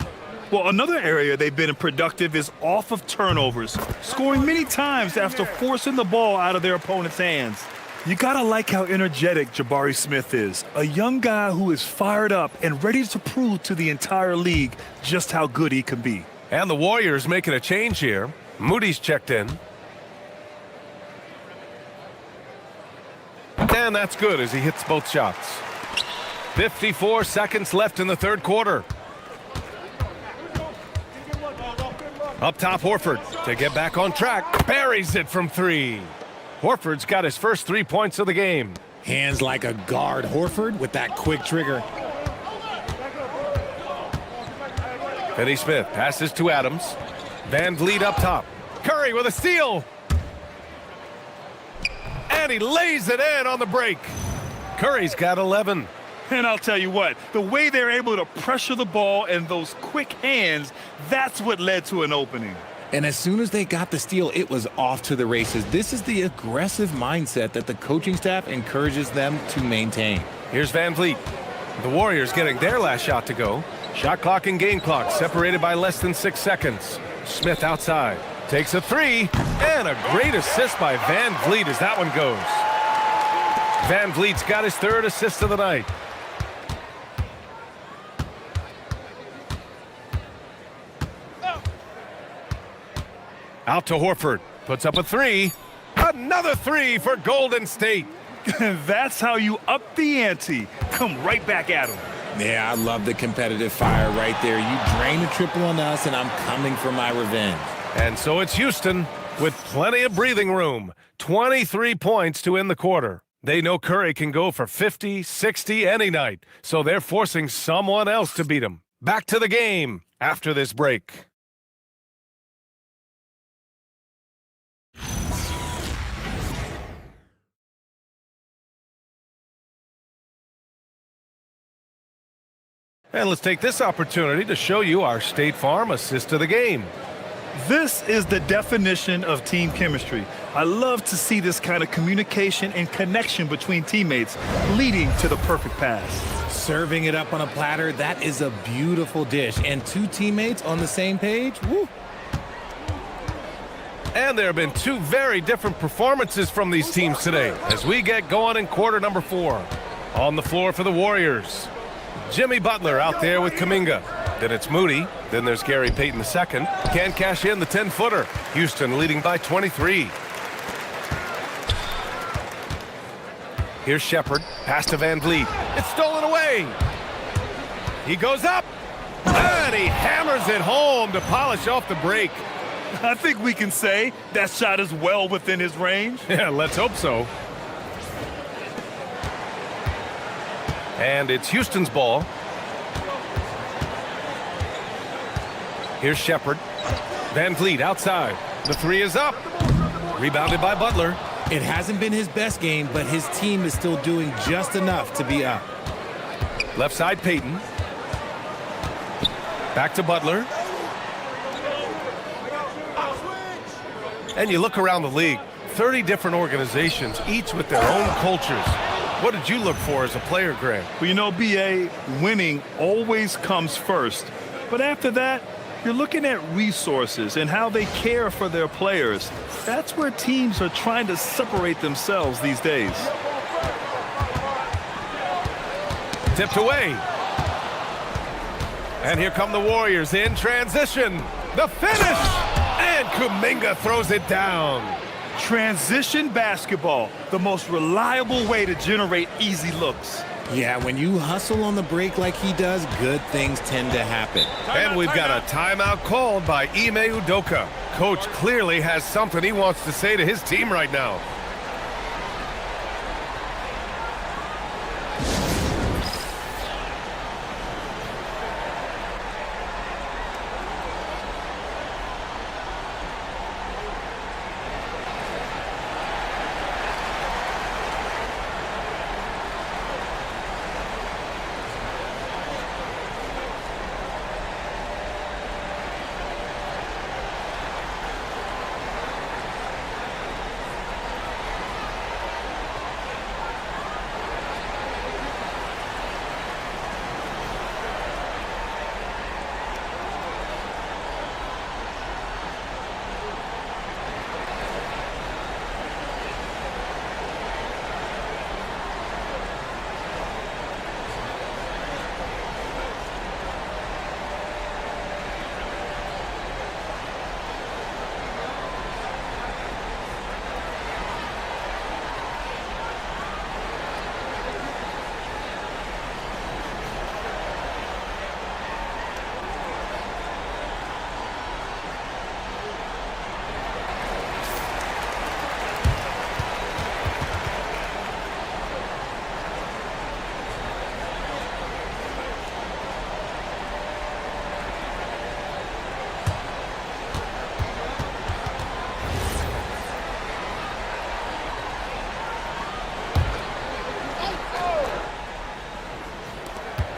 S2: Well, another area they've been productive is off of turnovers, scoring many times after forcing the ball out of their opponent's hands. You gotta like how energetic Jabari Smith is, a young guy who is fired up and ready to prove to the entire league just how good he can be.
S1: And the Warriors making a change here. Moody's checked in. And that's good as he hits both shots. 54 seconds left in the third quarter. Up top, Horford to get back on track. Buries it from 3. Horford's got his first 3 points of the game.
S3: Hands like a guard. Horford with that quick trigger.
S1: Finney-Smith passes to Adams. Van Vliet up top. Curry with a steal. And he lays it in on the break. Curry's got 11.
S2: And I'll tell you what, the way they're able to pressure the ball and those quick hands, that's what led to an opening.
S3: And as soon as they got the steal, it was off to the races. This is the aggressive mindset that the coaching staff encourages them to maintain.
S1: Here's Van Vliet. The Warriors getting their last shot to go. Shot clock and game clock separated by less than 6 seconds. Smith outside. Takes a 3, and a great assist by Van Vliet as that one goes. Van Vliet's got his 3rd assist of the night. Out to Horford. Puts up a 3. Another 3 for Golden State.
S2: That's how you up the ante. Come right back at him.
S3: Yeah, I love the competitive fire right there. You drain a triple on us, and I'm coming for my revenge.
S1: And so it's Houston with plenty of breathing room. 23 points to end the quarter. They know Curry can go for 50, 60 any night, so they're forcing someone else to beat him. Back to the game after this break. And let's take this opportunity to show you our State Farm assist of the game.
S2: This is the definition of team chemistry. I love to see this kind of communication and connection between teammates leading to the perfect pass.
S3: Serving it up on a platter, that is a beautiful dish. And two teammates on the same page, woo.
S1: And there have been two very different performances from these teams today as we get going in quarter number 4. On the floor for the Warriors, Jimmy Butler out there with Kuminga. Then it's Moody. Then there's Gary Payton II. Can't cash in the 10-footer. Houston leading by 23. Here's Shepherd. Pass to Van Vliet. It's stolen away. He goes up. And he hammers it home to polish off the break.
S2: I think we can say that shot is well within his range.
S1: Yeah, let's hope so. And it's Houston's ball. Here's Shepherd. Van Vliet outside. The 3 is up. Rebounded by Butler.
S3: It hasn't been his best game, but his team is still doing just enough to be up.
S1: Left side, Payton. Back to Butler. And you look around the league, 30 different organizations, each with their own cultures. What did you look for as a player, Grant?
S2: Well, you know, BA, winning always comes first. But after that, you're looking at resources and how they care for their players. That's where teams are trying to separate themselves these days.
S1: Tipped away. And here come the Warriors in transition. The finish! And Kuminga throws it down.
S2: Transition basketball, the most reliable way to generate easy looks.
S3: Yeah, when you hustle on the break like he does, good things tend to happen.
S1: And we've got a timeout called by Ime Udoka. Coach clearly has something he wants to say to his team right now.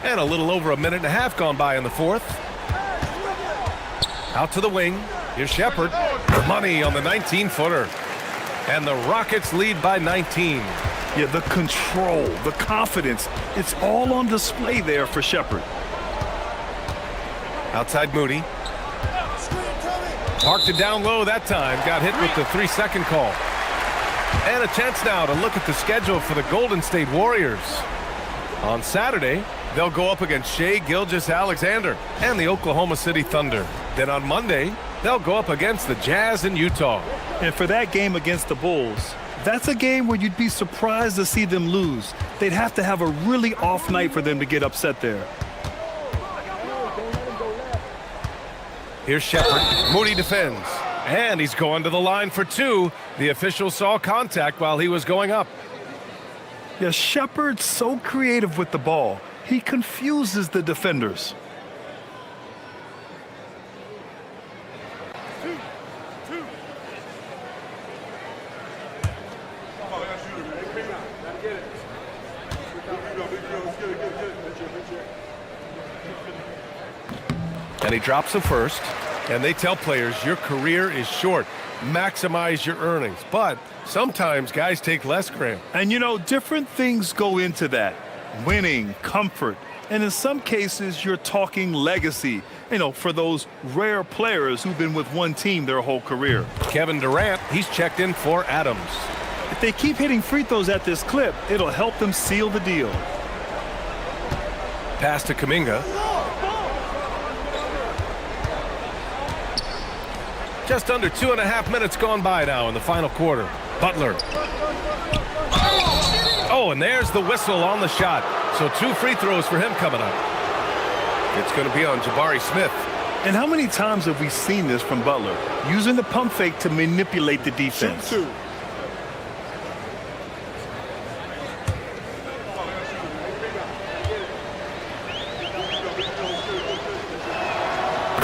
S1: And a little over a minute and a half gone by in the fourth. Out to the wing. Here's Shepherd. Money on the 19-footer. And the Rockets lead by 19.
S2: Yeah, the control, the confidence, it's all on display there for Shepherd.
S1: Outside Moody. Parked it down low that time. Got hit with the 3-second call. And a chance now to look at the schedule for the Golden State Warriors. On Saturday, they'll go up against Shai Gilgeous-Alexander and the Oklahoma City Thunder. Then on Monday, they'll go up against the Jazz in Utah.
S2: And for that game against the Bulls, that's a game where you'd be surprised to see them lose. They'd have to have a really off night for them to get upset there.
S1: Here's Shepherd. Moody defends. And he's going to the line for 2. The official saw contact while he was going up.
S2: Yeah, Shepherd's so creative with the ball. He confuses the defenders.
S1: And he drops the first. And they tell players your career is short. Maximize your earnings. But sometimes guys take less, Graham.
S2: And, you know, different things go into that. Winning, comfort, and in some cases, you're talking legacy, you know, for those rare players who've been with one team their whole career.
S1: Kevin Durant, he's checked in for Adams.
S2: If they keep hitting free throws at this clip, it'll help them seal the deal.
S1: Pass to Kuminga. Just under 2.5 minutes gone by now in the final quarter. Butler. Oh, and there's the whistle on the shot. So 2 free throws for him coming up. It's going to be on Jabari Smith.
S2: And how many times have we seen this from Butler? Using the pump fake to manipulate the defense.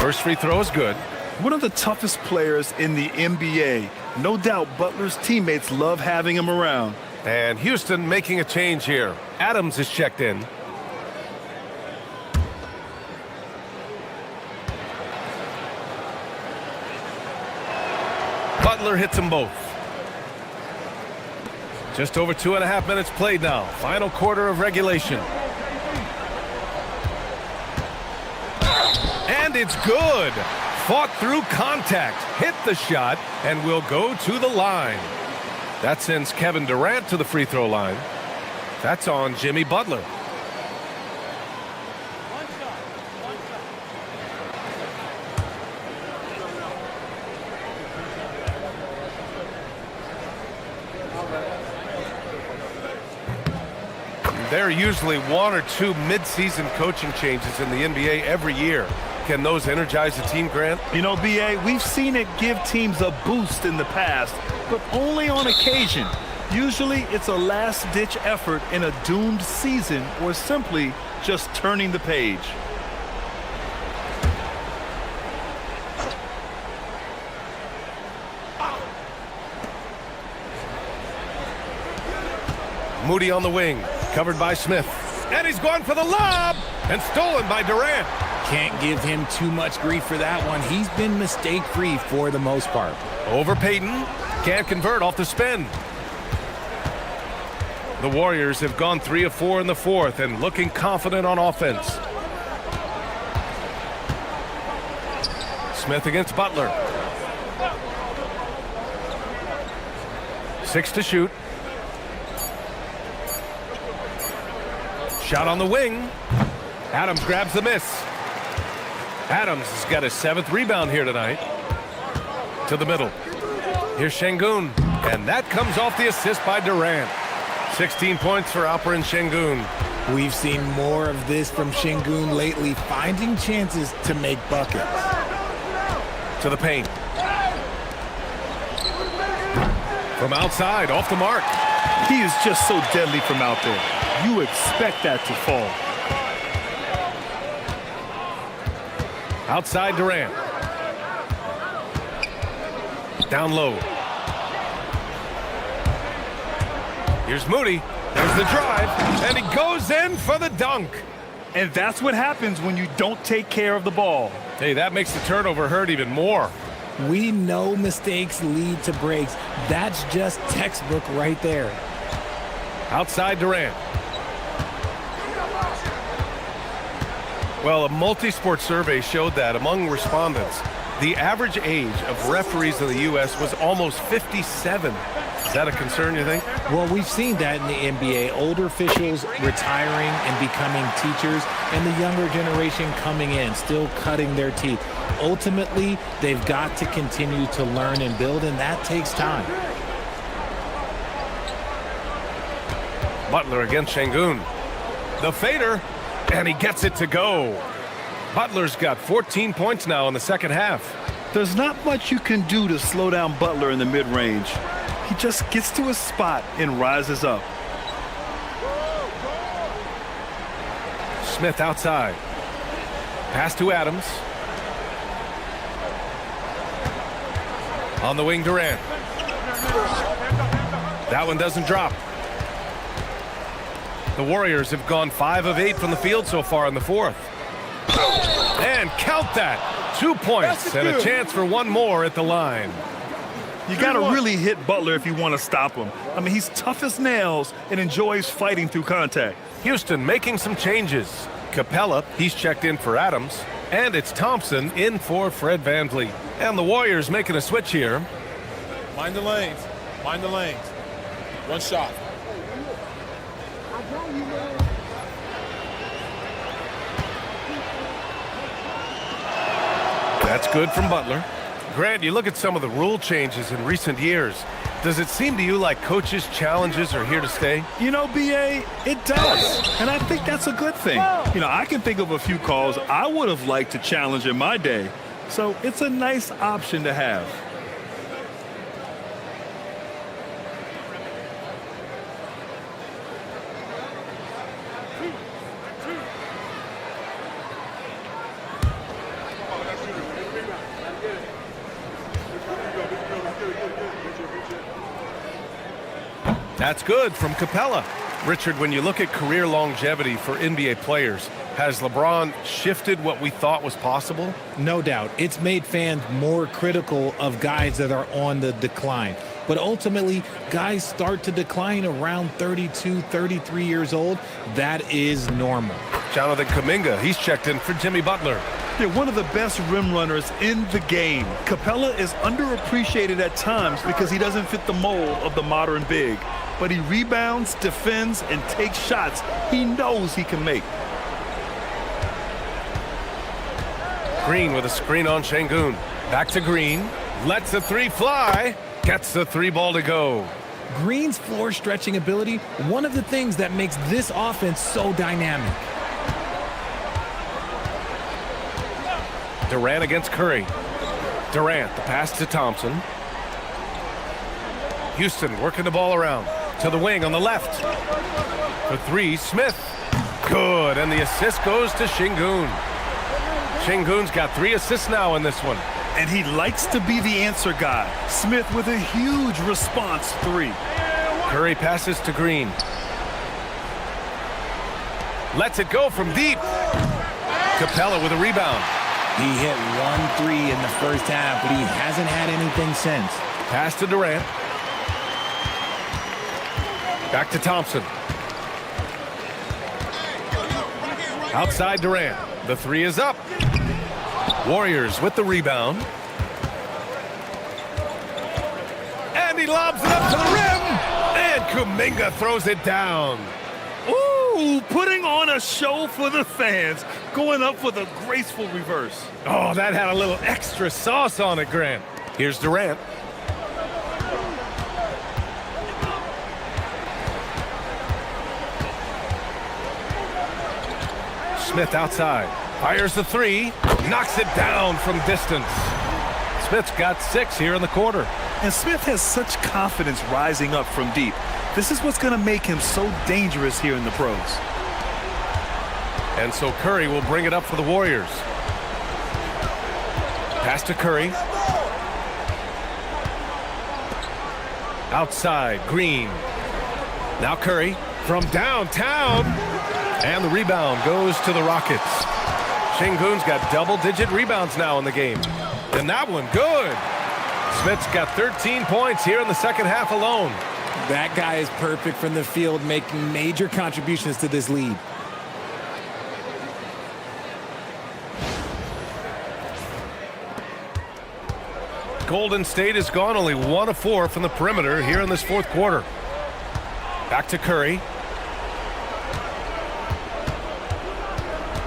S1: First free throw is good.
S2: One of the toughest players in the NBA. No doubt Butler's teammates love having him around.
S1: And Houston making a change here. Adams is checked in. Butler hits them both. Just over 2.5 minutes played now. Final quarter of regulation. And it's good. Fought through contact, hit the shot, and will go to the line. That sends Kevin Durant to the free throw line. That's on Jimmy Butler. There are usually 1 or 2 mid-season coaching changes in the NBA every year. Can those energize the team, Grant?
S2: You know, B.A., we've seen it give teams a boost in the past, but only on occasion. Usually it's a last-ditch effort in a doomed season or simply just turning the page.
S1: Moody on the wing, covered by Smith. And he's going for the lob, and stolen by Durant.
S3: Can't give him too much grief for that one. He's been mistake-free for the most part.
S1: Over Payton. Can't convert off the spin. The Warriors have gone 3 of 4 in the fourth and looking confident on offense. Smith against Butler. 6 to shoot. Shot on the wing. Adams grabs the miss. Adams has got his 7th rebound here tonight. To the middle. Here's Şengün. And that comes off the assist by Durant. 16 points for Alperen Şengün.
S3: We've seen more of this from Şengün lately, finding chances to make buckets.
S1: To the paint. From outside, off the mark.
S2: He is just so deadly from out there. You expect that to fall.
S1: Outside Durant. Down low. Here's Moody. There's the drive. And he goes in for the dunk.
S2: And that's what happens when you don't take care of the ball.
S1: Hey, that makes the turnover hurt even more.
S3: We know mistakes lead to breaks. That's just textbook right there.
S1: Outside Durant. Well, a multi-sport survey showed that among respondents, the average age of referees in the U.S. was almost 57. Is that a concern, you think?
S3: Well, we've seen that in the NBA. Older officials retiring and becoming teachers, and the younger generation coming in, still cutting their teeth. Ultimately, they've got to continue to learn and build, and that takes time.
S1: Butler against Şengün. The fader, and he gets it to go. Butler's got 14 points now in the second half.
S2: There's not much you can do to slow down Butler in the mid-range. He just gets to a spot and rises up.
S1: Smith outside. Pass to Adams. On the wing, Durant. That one doesn't drop. The Warriors have gone 5 of 8 from the field so far in the fourth. And count that. 2 points and a chance for one more at the line.
S2: You got to really hit Butler if you want to stop him. I mean, he's tough as nails and enjoys fighting through contact.
S1: Houston making some changes. Capella, he's checked in for Adams. And it's Thompson in for Fred VanVleet. And the Warriors making a switch here.
S9: Mind the lanes. Mind the lanes. One shot.
S1: That's good from Butler. Grant, you look at some of the rule changes in recent years. Does it seem to you like coaches' challenges are here to stay?
S2: You know, B.A., it does. And I think that's a good thing. You know, I can think of a few calls I would have liked to challenge in my day. So it's a nice option to have.
S1: That's good from Capella. Richard, when you look at career longevity for NBA players, has LeBron shifted what we thought was possible?
S3: No doubt. It's made fans more critical of guys that are on the decline. But ultimately, guys start to decline around 32, 33 years old. That is normal.
S1: Jonathan Kuminga, he's checked in for Jimmy Butler.
S2: They're one of the best rim runners in the game. Capella is underappreciated at times because he doesn't fit the mold of the modern big. But he rebounds, defends, and takes shots he knows he can make.
S1: Green with a screen on Şengün. Back to Green. Lets the three fly. Gets the three ball to go.
S3: Green's floor stretching ability, one of the things that makes this offense so dynamic.
S1: Durant against Curry. Durant, the pass to Thompson. Houston working the ball around. To the wing on the left. For three, Smith. Good, and the assist goes to Şengün. Şengün's got 3 assists now in this one.
S2: And he likes to be the answer guy. Smith with a huge response three.
S1: Curry passes to Green. Lets it go from deep. Capella with a rebound.
S3: He hit 1 3 in the first half, but he hasn't had anything since.
S1: Pass to Durant. Back to Thompson. Outside Durant. The three is up. Warriors with the rebound. And he lobs it up to the rim. And Kuminga throws it down.
S2: Ooh, putting on a show for the fans. Going up with a graceful reverse.
S1: Oh, that had a little extra sauce on it, Grant. Here's Durant. Smith outside. Fires the three. Knocks it down from distance. Smith's got 6 here in the quarter.
S2: And Smith has such confidence rising up from deep. This is what's going to make him so dangerous here in the pros.
S1: And so Curry will bring it up for the Warriors. Pass to Curry. Outside, Green. Now Curry from downtown. And the rebound goes to the Rockets. Şengün's got double-digit rebounds now in the game. And that one, good. Smith's got 13 points here in the second half alone.
S3: That guy is perfect from the field, making major contributions to this lead.
S1: Golden State has gone only 1 of 4 from the perimeter here in this fourth quarter. Back to Curry.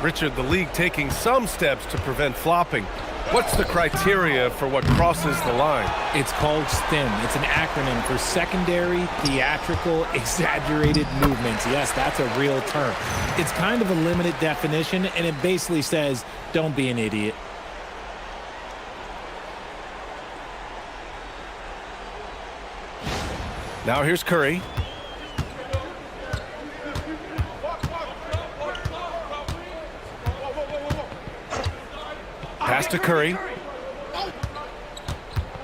S1: Richard, the league taking some steps to prevent flopping. What's the criteria for what crosses the line?
S3: It's called STEM. It's an acronym for secondary, theatrical, exaggerated movements. Yes, that's a real term. It's kind of a limited definition, and it basically says, don't be an idiot.
S1: Now here's Curry. Pass to Curry.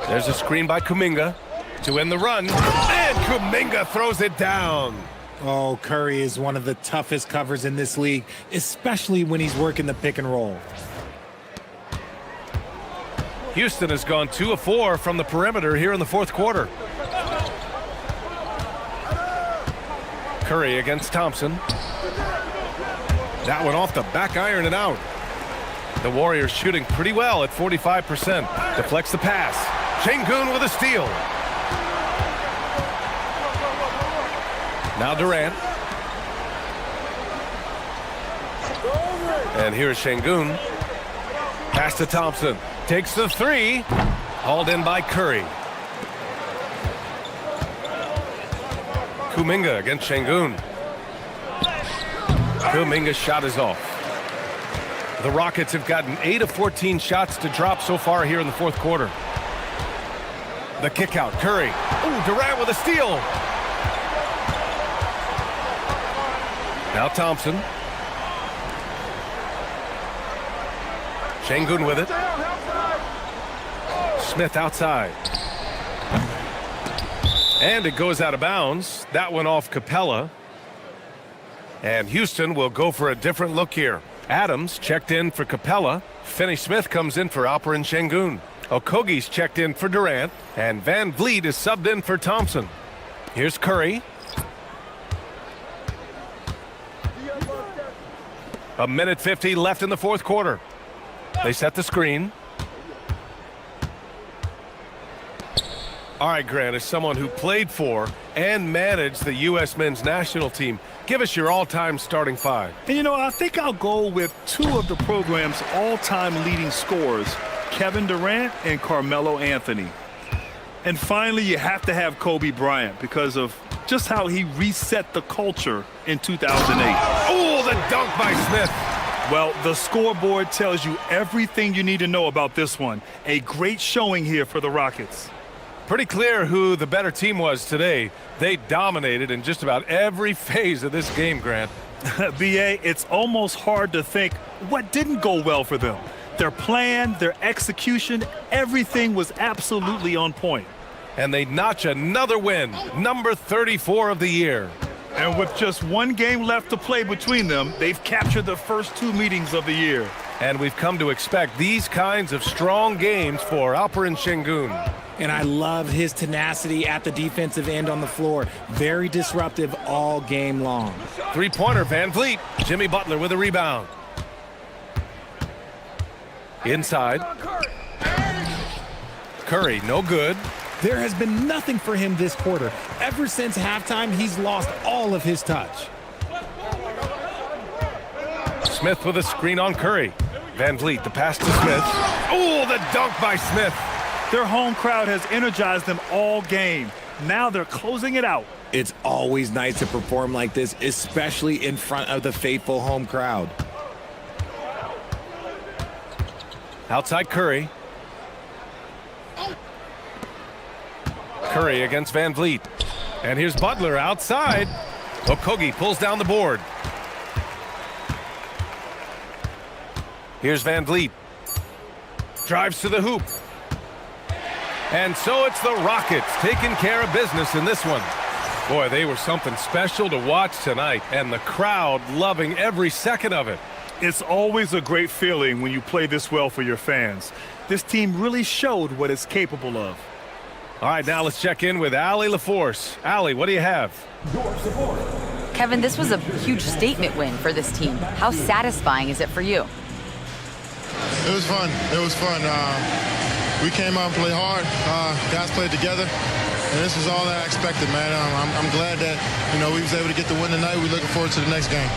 S1: There's a screen by Kuminga to end the run. And Kuminga throws it down.
S3: Oh, Curry is one of the toughest covers in this league, especially when he's working the pick and roll.
S1: Houston has gone 2 of 4 from the perimeter here in the fourth quarter. Curry against Thompson. That one off the back iron and out. The Warriors shooting pretty well at 45%. Deflects the pass. Şengün with a steal. Now Durant. And here's Şengün. Pass to Thompson. Takes the three. Hauled in by Curry. Kuminga against Şengün. Kuminga's shot is off. The Rockets have gotten 8 of 14 shots to drop so far here in the fourth quarter. The kick out, Curry. Ooh, Durant with a steal. Now Thompson. Şengün with it. Smith outside. And it goes out of bounds. That one off Capella. And Houston will go for a different look here. Adams checked in for Capella. Finney-Smith comes in for Alperen Şengün. Okogie's checked in for Durant. And Van Vliet is subbed in for Thompson. Here's Curry. A minute 50 left in the fourth quarter. They set the screen. All right, Grant, as someone who played for and managed the U.S. men's national team, give us your all-time starting five.
S2: And, you know, I think I'll go with two of the program's all-time leading scorers, Kevin Durant and Carmelo Anthony. And finally, you have to have Kobe Bryant because of just how he reset the culture in 2008.
S1: Oh, the dunk by Smith.
S2: Well, the scoreboard tells you everything you need to know about this one. A great showing here for the Rockets.
S1: Pretty clear who the better team was today. They dominated in just about every phase of this game, Grant.
S2: B.A., it's almost hard to think what didn't go well for them. Their plan, their execution, everything was absolutely on point.
S1: And they notch another win, number 34 of the year.
S2: And with just one game left to play between them, they've captured the first two meetings of the year.
S1: And we've come to expect these kinds of strong games for Alperen Şengün.
S3: And I love his tenacity at the defensive end on the floor. Very disruptive all game long.
S1: Three-pointer, Van Vliet. Jimmy Butler with a rebound. Inside. Curry, no good.
S3: There has been nothing for him this quarter. Ever since halftime, he's lost all of his touch.
S1: Smith with a screen on Curry. Van Vliet, the pass to Smith. Oh, the dunk by Smith.
S2: Their home crowd has energized them all game. Now they're closing it out.
S3: It's always nice to perform like this, especially in front of the faithful home crowd.
S1: Outside Curry. Curry against Van Vliet. And here's Butler outside. Okogie pulls down the board. Here's Van Vliet. Drives to the hoop. And so it's the Rockets taking care of business in this one. Boy, they were something special to watch tonight, and the crowd loving every second of it.
S2: It's always a great feeling when you play this well for your fans. This team really showed what it's capable of.
S1: All right, now let's check in with Allie LaForce. Allie, what do you have?
S4: Kevin, this was a huge statement win for this team. How satisfying is it for you?
S10: It was fun. It was fun. We came out and played hard. Guys played together. And this was all that I expected, man. I'm glad that, we was able to get the win tonight. We're looking forward to the next game.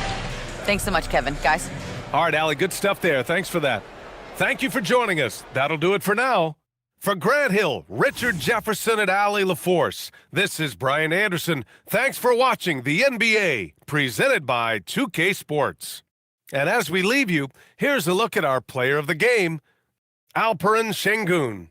S4: Thanks so much, Kevin. Guys.
S1: All right, Allie, good stuff there. Thanks for that. Thank you for joining us. That'll do it for now. For Grant Hill, Richard Jefferson, and Allie LaForce, this is Brian Anderson. Thanks for watching the NBA, presented by 2K Sports. And as we leave you, here's a look at our player of the game, Alperen Şengün.